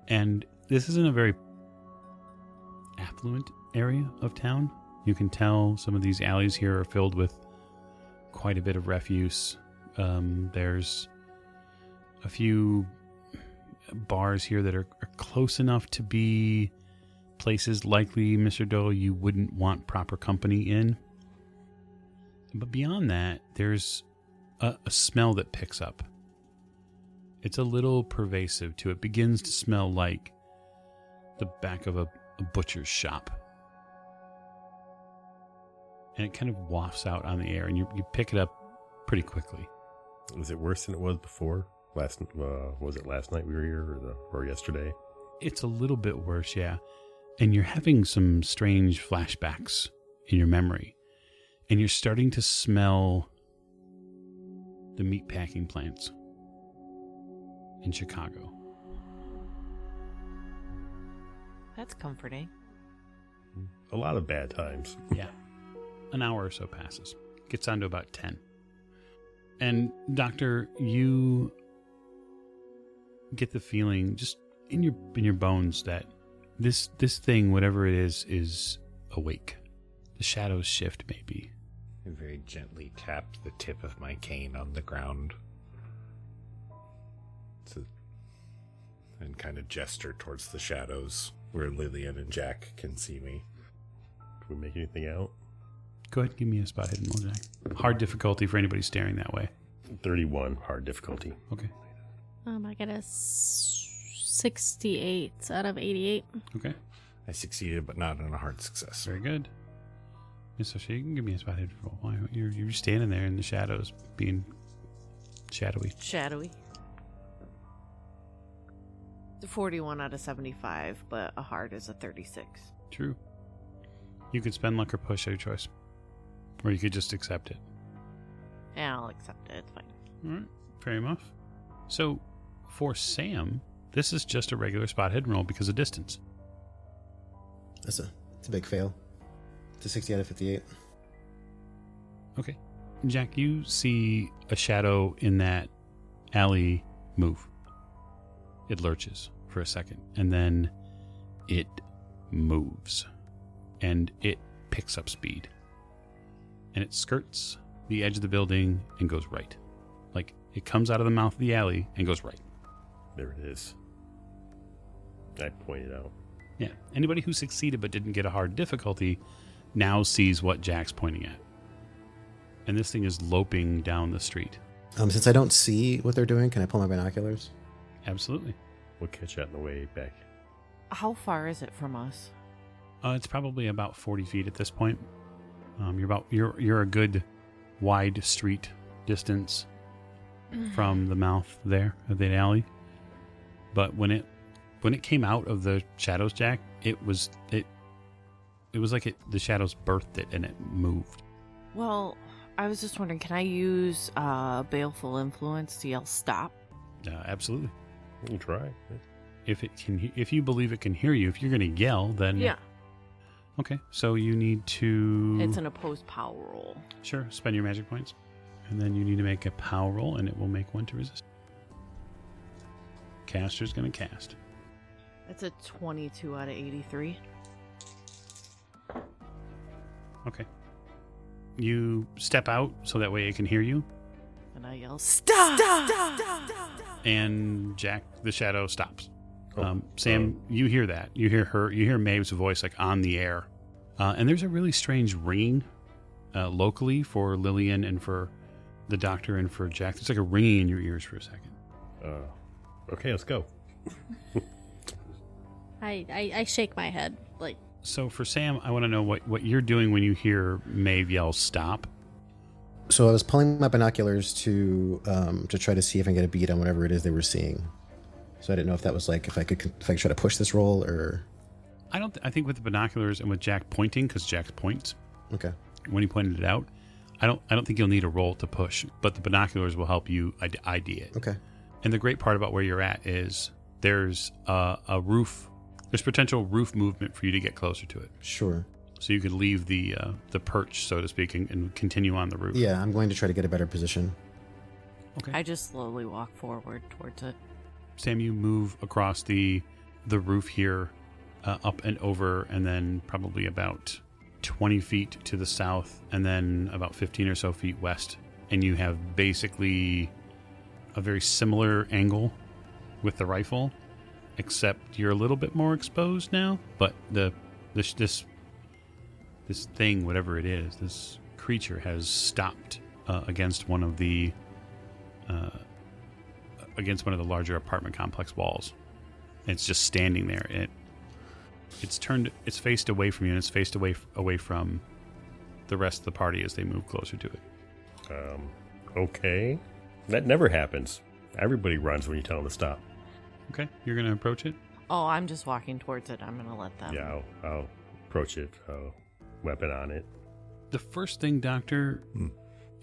And this isn't a very affluent area of town. You can tell some of these alleys here are filled with quite a bit of refuse. There's a few bars here that are close enough to be places likely, Mr. Doe, you wouldn't want proper company in. But beyond that, there's a smell that picks up. It's a little pervasive too. It begins to smell like the back of a butcher's shop. And it kind of wafts out on the air, and you pick it up pretty quickly. Is it worse than it was before? Was it last night we were here, or yesterday? It's a little bit worse, yeah. And you're having some strange flashbacks in your memory. And you're starting to smell the meatpacking plants in Chicago. That's comforting. A lot of bad times. Yeah. An hour or so passes. Gets on to about 10. And Doctor, you get the feeling just in your bones that this thing, whatever it is awake. The shadows shift, maybe. I very gently tapped the tip of my cane on the ground. And kind of gesture towards the shadows where Lillian and Jack can see me. Do we make anything out? Go ahead and give me a spot hidden roll, Jack. Hard difficulty for anybody staring that way. 31, hard difficulty. Okay. I got a 68 out of 88. Okay. I succeeded, but not on a hard success. Very good. Miss O'Shea, you can give me a spot hidden roll. Why you're standing there in the shadows, being shadowy. Shadowy. The 41 out of 75, but a hard is a 36. True. You could spend luck or push at your choice. Or you could just accept it. Yeah, I'll accept it. It's fine. All right. Fair enough. So, for Sam, this is just a regular spot hidden roll because of distance. It's a big fail. It's a 60 out of 58. Okay. Jack, you see a shadow in that alley move. It lurches for a second, and then it moves. And it picks up speed. And it skirts the edge of the building and goes right. Like, it comes out of the mouth of the alley and goes right. There it is. I pointed out. Yeah. Anybody who succeeded but didn't get a hard difficulty now sees what Jack's pointing at. And this thing is loping down the street. Since I don't see what they're doing, can I pull my binoculars? Absolutely. We'll catch that on the way back. How far is it from us? It's probably about 40 feet at this point. You're a good wide street distance from the mouth there of the alley. But when it came out of the shadows, Jack, it was like the shadows birthed it and it moved. Well, I was just wondering, can I use baleful influence to yell stop? Absolutely. We'll try. If you believe it can hear you, if you're going to yell, then Yeah. Okay, so you need to... It's an opposed power roll. Sure, spend your magic points. And then you need to make a power roll, and it will make one to resist. Caster's going to cast. It's a 22 out of 83. Okay. You step out so that way it can hear you. And I yell, "Stop!" And Jack, the shadow, stops. Sam, you hear that. You hear her. You hear Maeve's voice like on the air. And there's a really strange ringing locally for Lillian and for the doctor and for Jack. There's like a ringing in your ears for a second. Okay, let's go. I shake my head like. So for Sam, I want to know what you're doing when you hear Maeve yell "stop." So I was pulling my binoculars to try to see if I can get a beat on whatever it is they were seeing. So I didn't know if that was like if I could try to push this roll or. I think with the binoculars and with Jack pointing, because Jack points. Okay. When he pointed it out, I don't think you'll need a roll to push, but the binoculars will help you ID it. Okay. And the great part about where you're at is there's a roof. There's potential roof movement for you to get closer to it. Sure. So you could leave the perch, so to speak, and continue on the roof. Yeah, I'm going to try to get a better position. Okay. I just slowly walk forward towards it. Sam, you move across the roof here, up and over, and then probably about 20 feet to the south, and then about 15 or so feet west. And you have basically a very similar angle with the rifle, except you're a little bit more exposed now. But this thing, whatever it is, this creature has stopped against one of the larger apartment complex walls. And it's just standing there. It's faced away from you, and it's faced away from the rest of the party as they move closer to it. Okay. That never happens. Everybody runs when you tell them to stop. Okay, you're going to approach it? Oh, I'm just walking towards it. I'm going to let them. Yeah, I'll approach it. Weapon on it. The first thing, Doctor,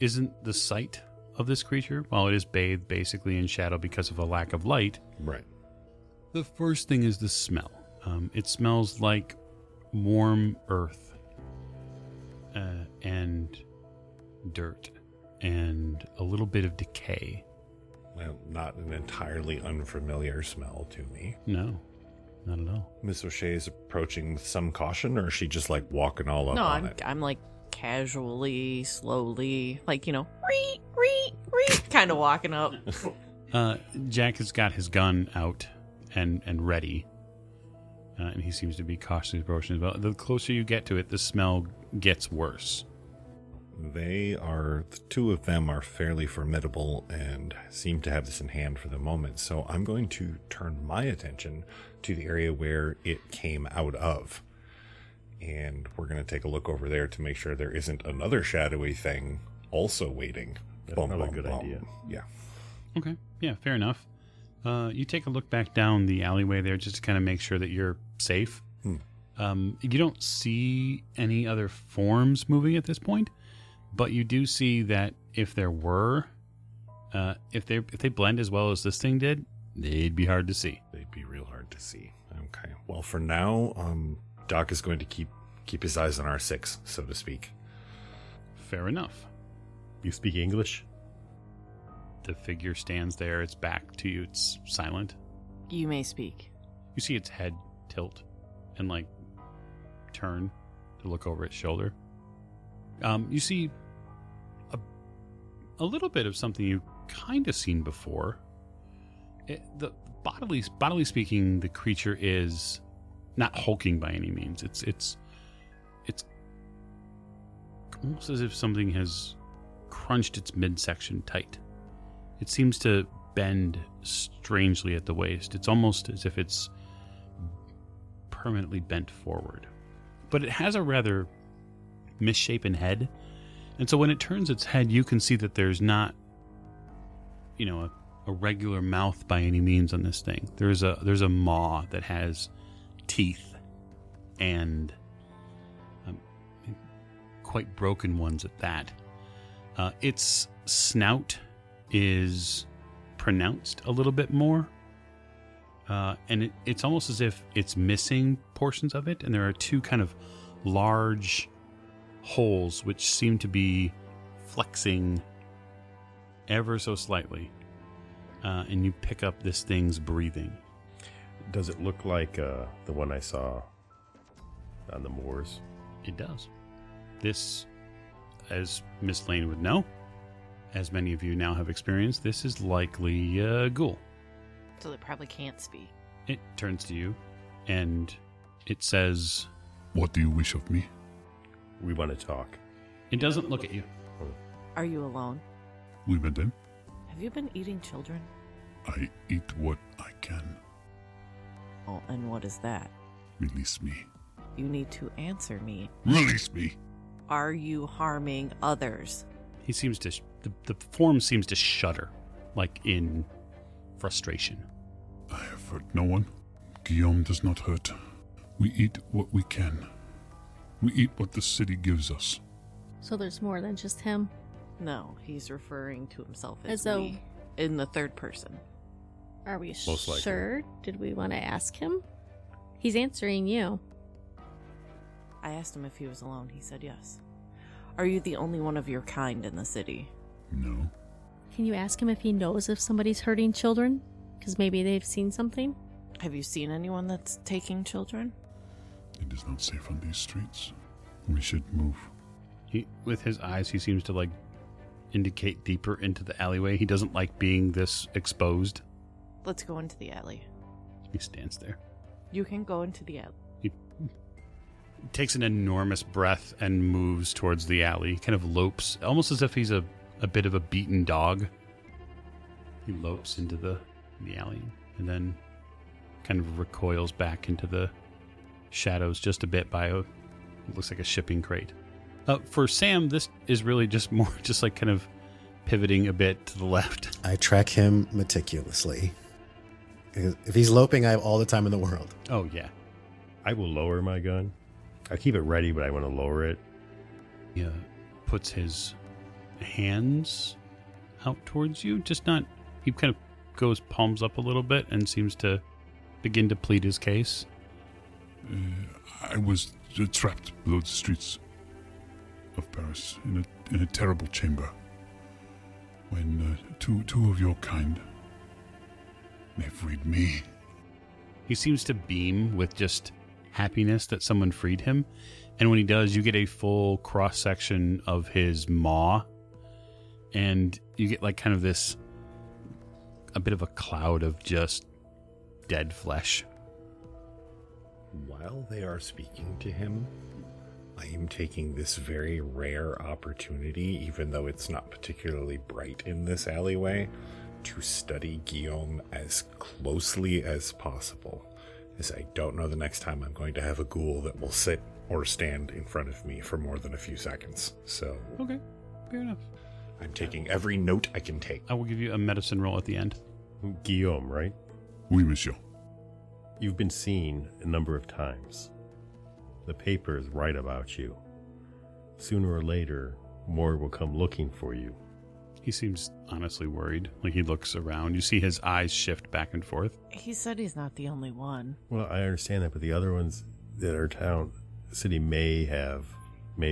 isn't the sight of this creature. While it is bathed basically in shadow because of a lack of light. Right. The first thing is the smell. It smells like warm earth and dirt and a little bit of decay. Well, not an entirely unfamiliar smell to me. No, not at all. Miss O'Shea is approaching with some caution, or is she just like walking all up No, on it? I'm like casually, slowly, like, kind of walking up. Jack has got his gun out and ready. And he seems to be cautiously approaching as well. The closer you get to it, the smell gets worse. The two of them are fairly formidable and seem to have this in hand for the moment. So I'm going to turn my attention to the area where it came out of. And we're going to take a look over there to make sure there isn't another shadowy thing also waiting. That's another good idea. Yeah. Okay. Yeah, fair enough. You take a look back down the alleyway there just to kind of make sure that you're safe. You don't see any other forms moving at this point, but you do see that if there were, if they blend as well as this thing did, they'd be hard to see. They'd be real hard to see. Okay. Well, for now, Doc is going to keep his eyes on our six, so to speak. Fair enough. You speak English? The figure stands there. Its back to you. It's silent. You may speak. You see its head tilt and like turn to look over its shoulder. You see a little bit of something you've kind of seen before. The bodily speaking, the creature is not hulking by any means. It's almost as if something has crunched its midsection tight. It seems to bend strangely at the waist. It's almost as if it's permanently bent forward. But it has a rather misshapen head. And so when it turns its head, you can see that there's not, a regular mouth by any means on this thing. There's a maw that has teeth and quite broken ones at that. Its snout is pronounced a little bit more, and it's almost as if it's missing portions of it, and there are two kind of large holes which seem to be flexing ever so slightly, and you pick up this thing's breathing. Does it look like the one I saw on the moors? It does. This as Miss Lane would know, as many of you now have experienced, this is likely a ghoul. So they probably can't speak. It turns to you, and it says, What do you wish of me? We want to talk. it doesn't look at you. Are you alone? Oui, madame. Have you been eating children? I eat what I can. Oh, and what is that? Release me. You need to answer me. Release me! Are you harming others? He seems to, the form seems to shudder, like in frustration. I have hurt no one. Guillaume does not hurt. We eat what we can. We eat what the city gives us. So there's more than just him. No, he's referring to himself as As though- we, in the third person. Are we Most likely. sure? Did we want to ask him? He's answering you. I asked him if he was alone. He said yes. Are you the only one of your kind in the city? No. Can you ask him if he knows if somebody's hurting children? Because maybe they've seen something? Have you seen anyone that's taking children? It is not safe on these streets. We should move. With his eyes, he seems to like indicate deeper into the alleyway. He doesn't like being this exposed. Let's go into the alley. He stands there. You can go into the alley. He takes an enormous breath and moves towards the alley. He kind of lopes, almost as if he's a bit of a beaten dog. He lopes into the alley and then kind of recoils back into the shadows just a bit by it looks like a shipping crate. For Sam, this is really just more just like kind of pivoting a bit to the left. I track him meticulously. If he's loping, I have all the time in the world. Oh, yeah. I will lower my gun. I keep it ready, but I want to lower it. He puts his hands out towards you. Just not... He kind of goes palms up a little bit and seems to begin to plead his case. I was trapped below the streets of Paris in a terrible chamber when two of your kind, they freed me. He seems to beam with just happiness that someone freed him. And when he does, you get a full cross-section of his maw. And you get like kind of this, a bit of a cloud of just dead flesh. While they are speaking to him, I am taking this very rare opportunity, even though it's not particularly bright in this alleyway, to study Guillaume as closely as possible, as I don't know the next time I'm going to have a ghoul that will sit or stand in front of me for more than a few seconds. So, Okay, fair enough. I'm taking every note I can take. I will give you a medicine roll at the end. Guillaume, right? Oui, monsieur. You've been seen a number of times. The papers write about you. Sooner or later, more will come looking for you. He seems honestly worried. Like he looks around. You see his eyes shift back and forth. He said he's not the only one. Well, I understand that, but the other ones that are city may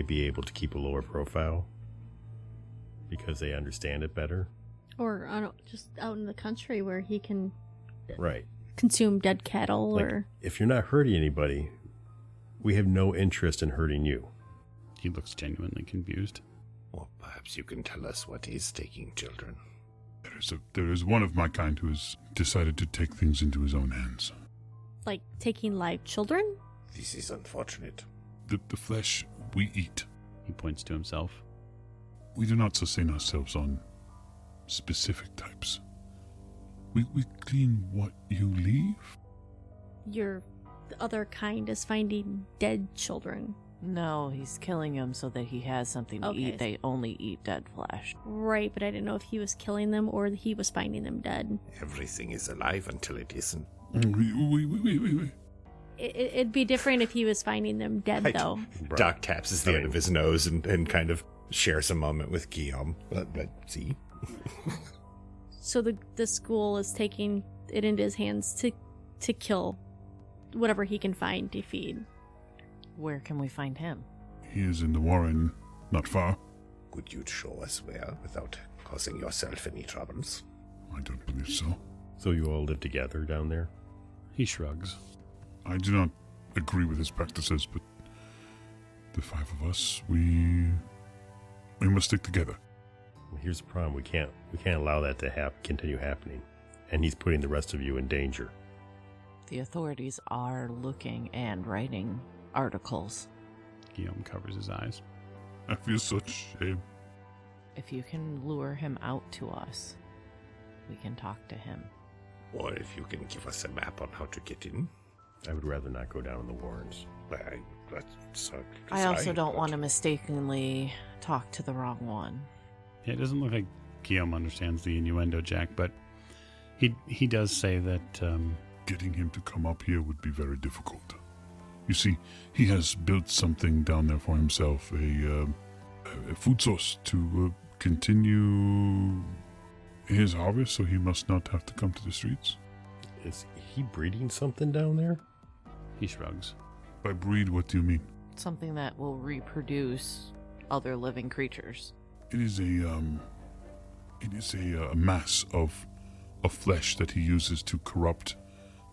be able to keep a lower profile because they understand it better. Or just out in the country where he can Right. consume dead cattle Like, or... if you're not hurting anybody, we have no interest in hurting you. He looks genuinely confused. Well, perhaps you can tell us what is taking children. There is one of my kind who has decided to take things into his own hands. Like taking live children? This is unfortunate. The flesh we eat. He points to himself. We do not sustain ourselves on specific types. We clean what you leave. The other kind is finding dead children. No, he's killing them so that he has something to Okay. eat. They only eat dead flesh. Right, but I didn't know if he was killing them or he was finding them dead. Everything is alive until it isn't. We. It'd be different if he was finding them dead, though. Doc taps his the end of his nose and kind of shares a moment with Guillaume. But see? So the school is taking it into his hands to kill whatever he can find to feed. Where can we find him? He is in the warren, not far. Could you show us where without causing yourself any troubles? I don't believe so. So you all live together down there? He shrugs. I do not agree with his practices, but the five of us, we We must stick together. Here's the problem. We can't allow that to continue happening. And he's putting the rest of you in danger. The authorities are looking and writing articles. Guillaume covers his eyes. I feel such shame. If you can lure him out to us, we can talk to him. Or if you can give us a map on how to get in. I would rather not go down in the Warrens. I also don't want to mistakenly talk to the wrong one. Yeah, it doesn't look like Guillaume understands the innuendo, Jack, but he does say that Getting him to come up here would be very difficult. You see, he has built something down there for himself, a food source to continue his harvest, so he must not have to come to the streets. Is he breeding something down there? he shrugs. By breed, what do you mean? Something that will reproduce other living creatures. It is a mass of flesh that he uses to corrupt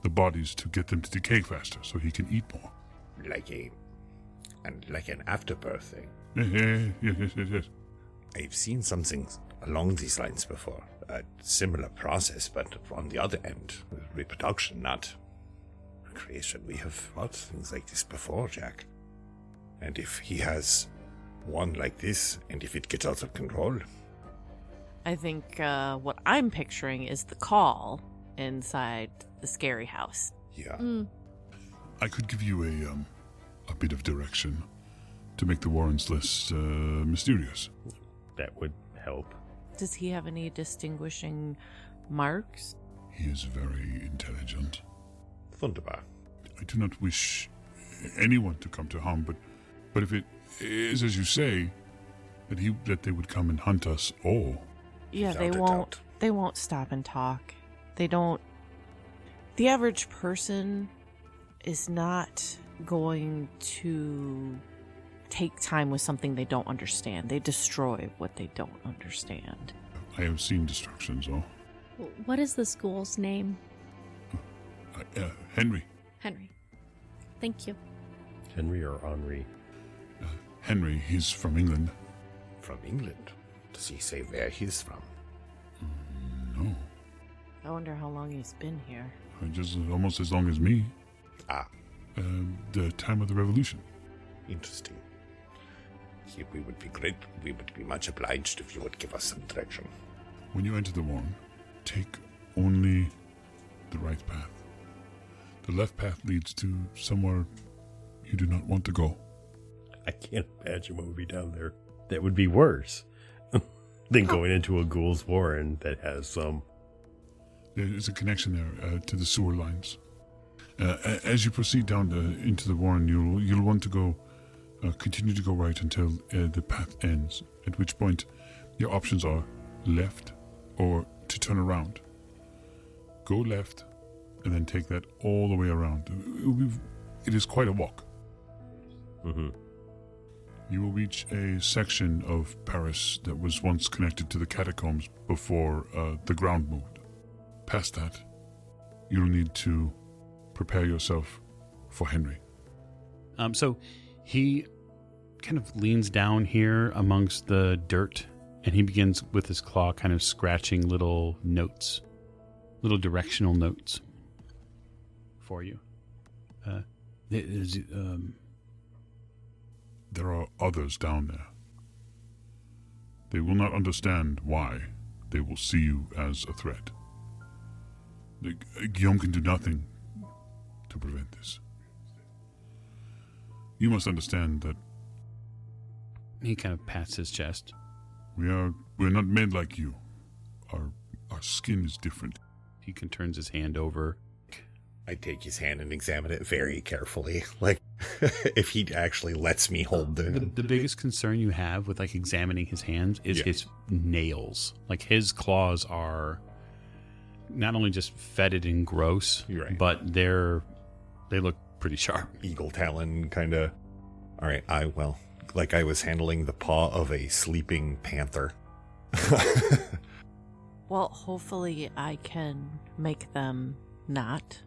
the bodies to get them to decay faster, so he can eat more. Like an afterbirth thing. Yes. I've seen something along these lines before. A similar process, but on the other end, reproduction, not creation. We have fought things like this before, Jack. And if he has one like this, and if it gets out of control... I think what I'm picturing is the call inside the scary house. Yeah. I could give you a bit of direction to make the Warrens less mysterious. That would help. Does he have any distinguishing marks? He is very intelligent. Wunderbar. I do not wish anyone to come to harm, but if it is as you say, that they would come and hunt us all. Yeah, Without they a won't. doubt. They won't stop and talk. They don't. The average person is not going to take time with something they don't understand. They destroy what they don't understand. I have seen destruction, so. What is the school's name? Henry. Henry. Thank you. Henry or Henri? Henry, he's from England. From England. Does he say where he's from? No, I wonder how long he's been here. just almost as long as me. Ah, The time of the Revolution. interesting. We would be great. We would be much obliged if you would give us some direction. When you enter the Warren, take only the right path. The left path leads to somewhere you do not want to go. I can't imagine what would be down there. That would be worse than going into a ghoul's warren that has some... There is a connection there to the sewer lines. As you proceed down into the Warren, you'll want to go, continue to go right until the path ends, at which point your options are left or to turn around. Go left and then take that all the way around. It is quite a walk. Mm-hmm. You will reach a section of Paris that was once connected to the catacombs before the ground moved. Past that, you'll need to prepare yourself for Henry. So he kind of leans down here amongst the dirt, and he begins with his claw kind of scratching little notes, little directional notes for you. There are others down there. They will not understand why. They will see you as a threat. Guillaume can do nothing to prevent this. You must understand that He kind of pats his chest. we're not made like you. Our skin is different. He can turns his hand over. I take his hand and examine it very carefully. Like, if he actually lets me hold The biggest concern you have with like examining his hands is his nails. Like his claws are not only just fetid and gross, Right. but they look pretty sharp. eagle talon kind of. All right, I was handling the paw of a sleeping panther. Well, hopefully I can make them not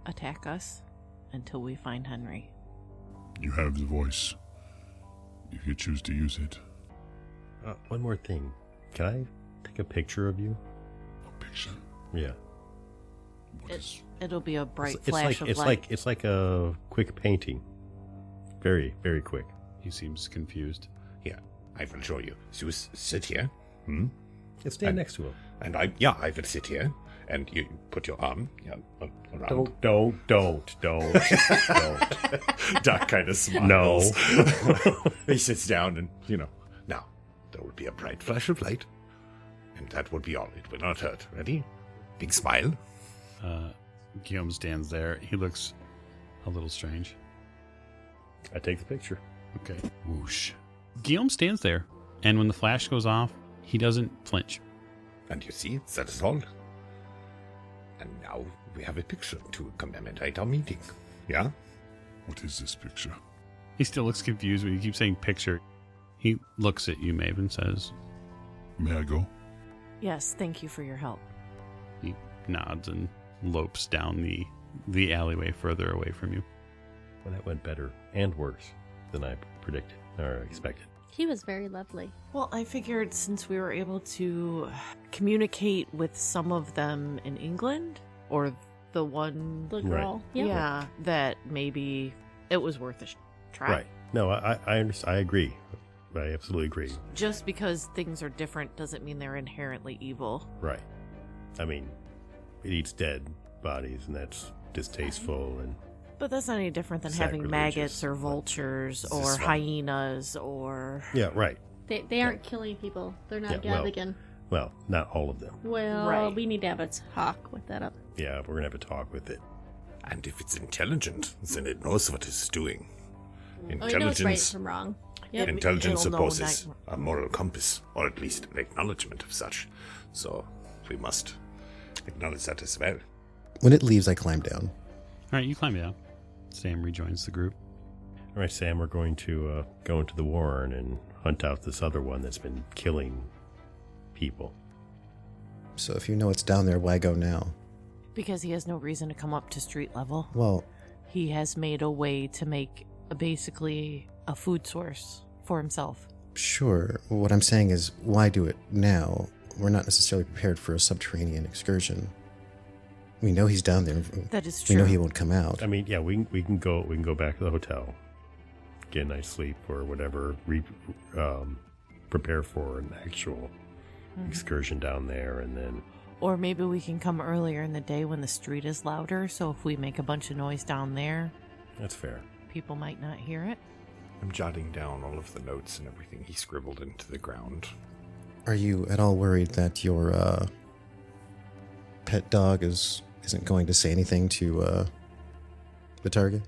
attack us until we find Henry. You have the voice, if you choose to use it. One more thing. Can I take a picture of you? A picture? Yeah. It'll be a bright It's flash like, of light. It's like a quick painting. Very, very quick. He seems confused. Here, I will show you. You sit here. Stand next to him. And I will sit here. And you put your arm around. Don't. Doc kind of smiles. No. He sits down and, now, there will be a bright flash of light. And that will be all. It will not hurt. Ready? Big smile. Guillaume stands there. He looks a little strange. I take the picture. Okay. Whoosh. Guillaume stands there, and when the flash goes off, he doesn't flinch. And you see, that is all. And now we have a picture to commemorate our meeting. Yeah? What is this picture? He still looks confused when you keep saying picture. He looks at you, Maeve, and says, May I go? Yes, thank you for your help. he nods and lopes down the alleyway further away from you. Well, that went better and worse than I predicted or expected. He was very lovely. Well, I figured since we were able to communicate with some of them in England, or the one, The girl. Right. yeah, that maybe it was worth a try. Right. No, I understand. I agree. I absolutely agree. Just because things are different doesn't mean they're inherently evil. Right. I mean, it eats dead bodies, and that's distasteful. And But that's not any different than having Sacrilegious. maggots or vultures This or is fun. hyenas or... yeah, right. They aren't killing people. They're not Yeah, well- Gavigan. Well, not all of them. Well, Right. we need to have a talk with that up. Yeah, we're gonna have a talk with it. And if it's intelligent, then it knows what it's doing. Oh, he knows Intelligence, right from wrong. Yep. intelligence It'll know supposes night- a moral compass, or at least an acknowledgement of such. So we must acknowledge that as well. When it leaves, I climb down. All right, you climb down. Sam rejoins the group. All right, Sam, we're going to go into the warren and hunt out this other one that's been killing people. So if you know it's down there, why go now? Because he has no reason to come up to street level. Well, He has made a way to make basically a food source for himself. sure. What I'm saying is, why do it now? We're not necessarily prepared for a subterranean excursion. We know he's down there. That is We true. know he won't come out. I mean, yeah, we can go back to the hotel, get a night's sleep or whatever, prepare for an actual excursion down there, and then Or maybe we can come earlier in the day when the street is louder, so if we make a bunch of noise down there, that's fair. people might not hear it. I'm jotting down all of the notes and everything he scribbled into the ground. Are you at all worried that your pet dog isn't going to say anything to the target?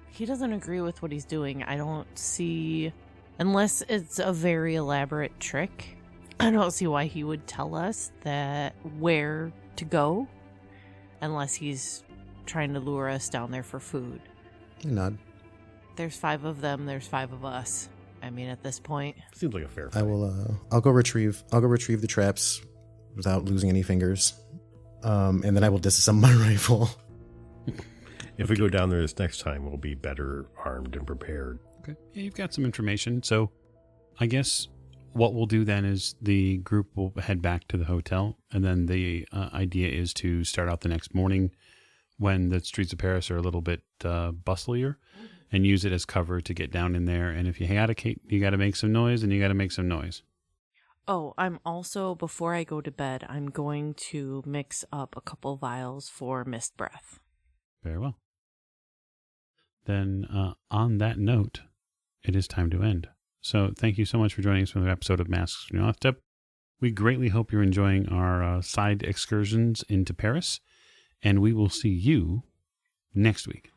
He doesn't agree with what he's doing. I don't see, unless it's a very elaborate trick, I don't see why he would tell us that where to go, unless he's trying to lure us down there for food. I nod. There's 5 of them, there's 5 of us. I mean, at this point, Seems like a fair I fight. will. I'll go retrieve the traps without losing any fingers, and then I will disassemble my rifle. If we go down there this next time, we'll be better armed and prepared. Okay. Yeah, you've got some information. So I guess what we'll do then is the group will head back to the hotel, and then the idea is to start out the next morning when the streets of Paris are a little bit bustlier, and use it as cover to get down in there. And if you got to make some noise, and you got to make some noise. oh, I'm also, before I go to bed, I'm going to mix up a couple vials for mist breath. Very well. Then on that note, it is time to end. So thank you so much for joining us for another episode of Masks from Nyarlathotep. We greatly hope you're enjoying our side excursions into Paris, and we will see you next week.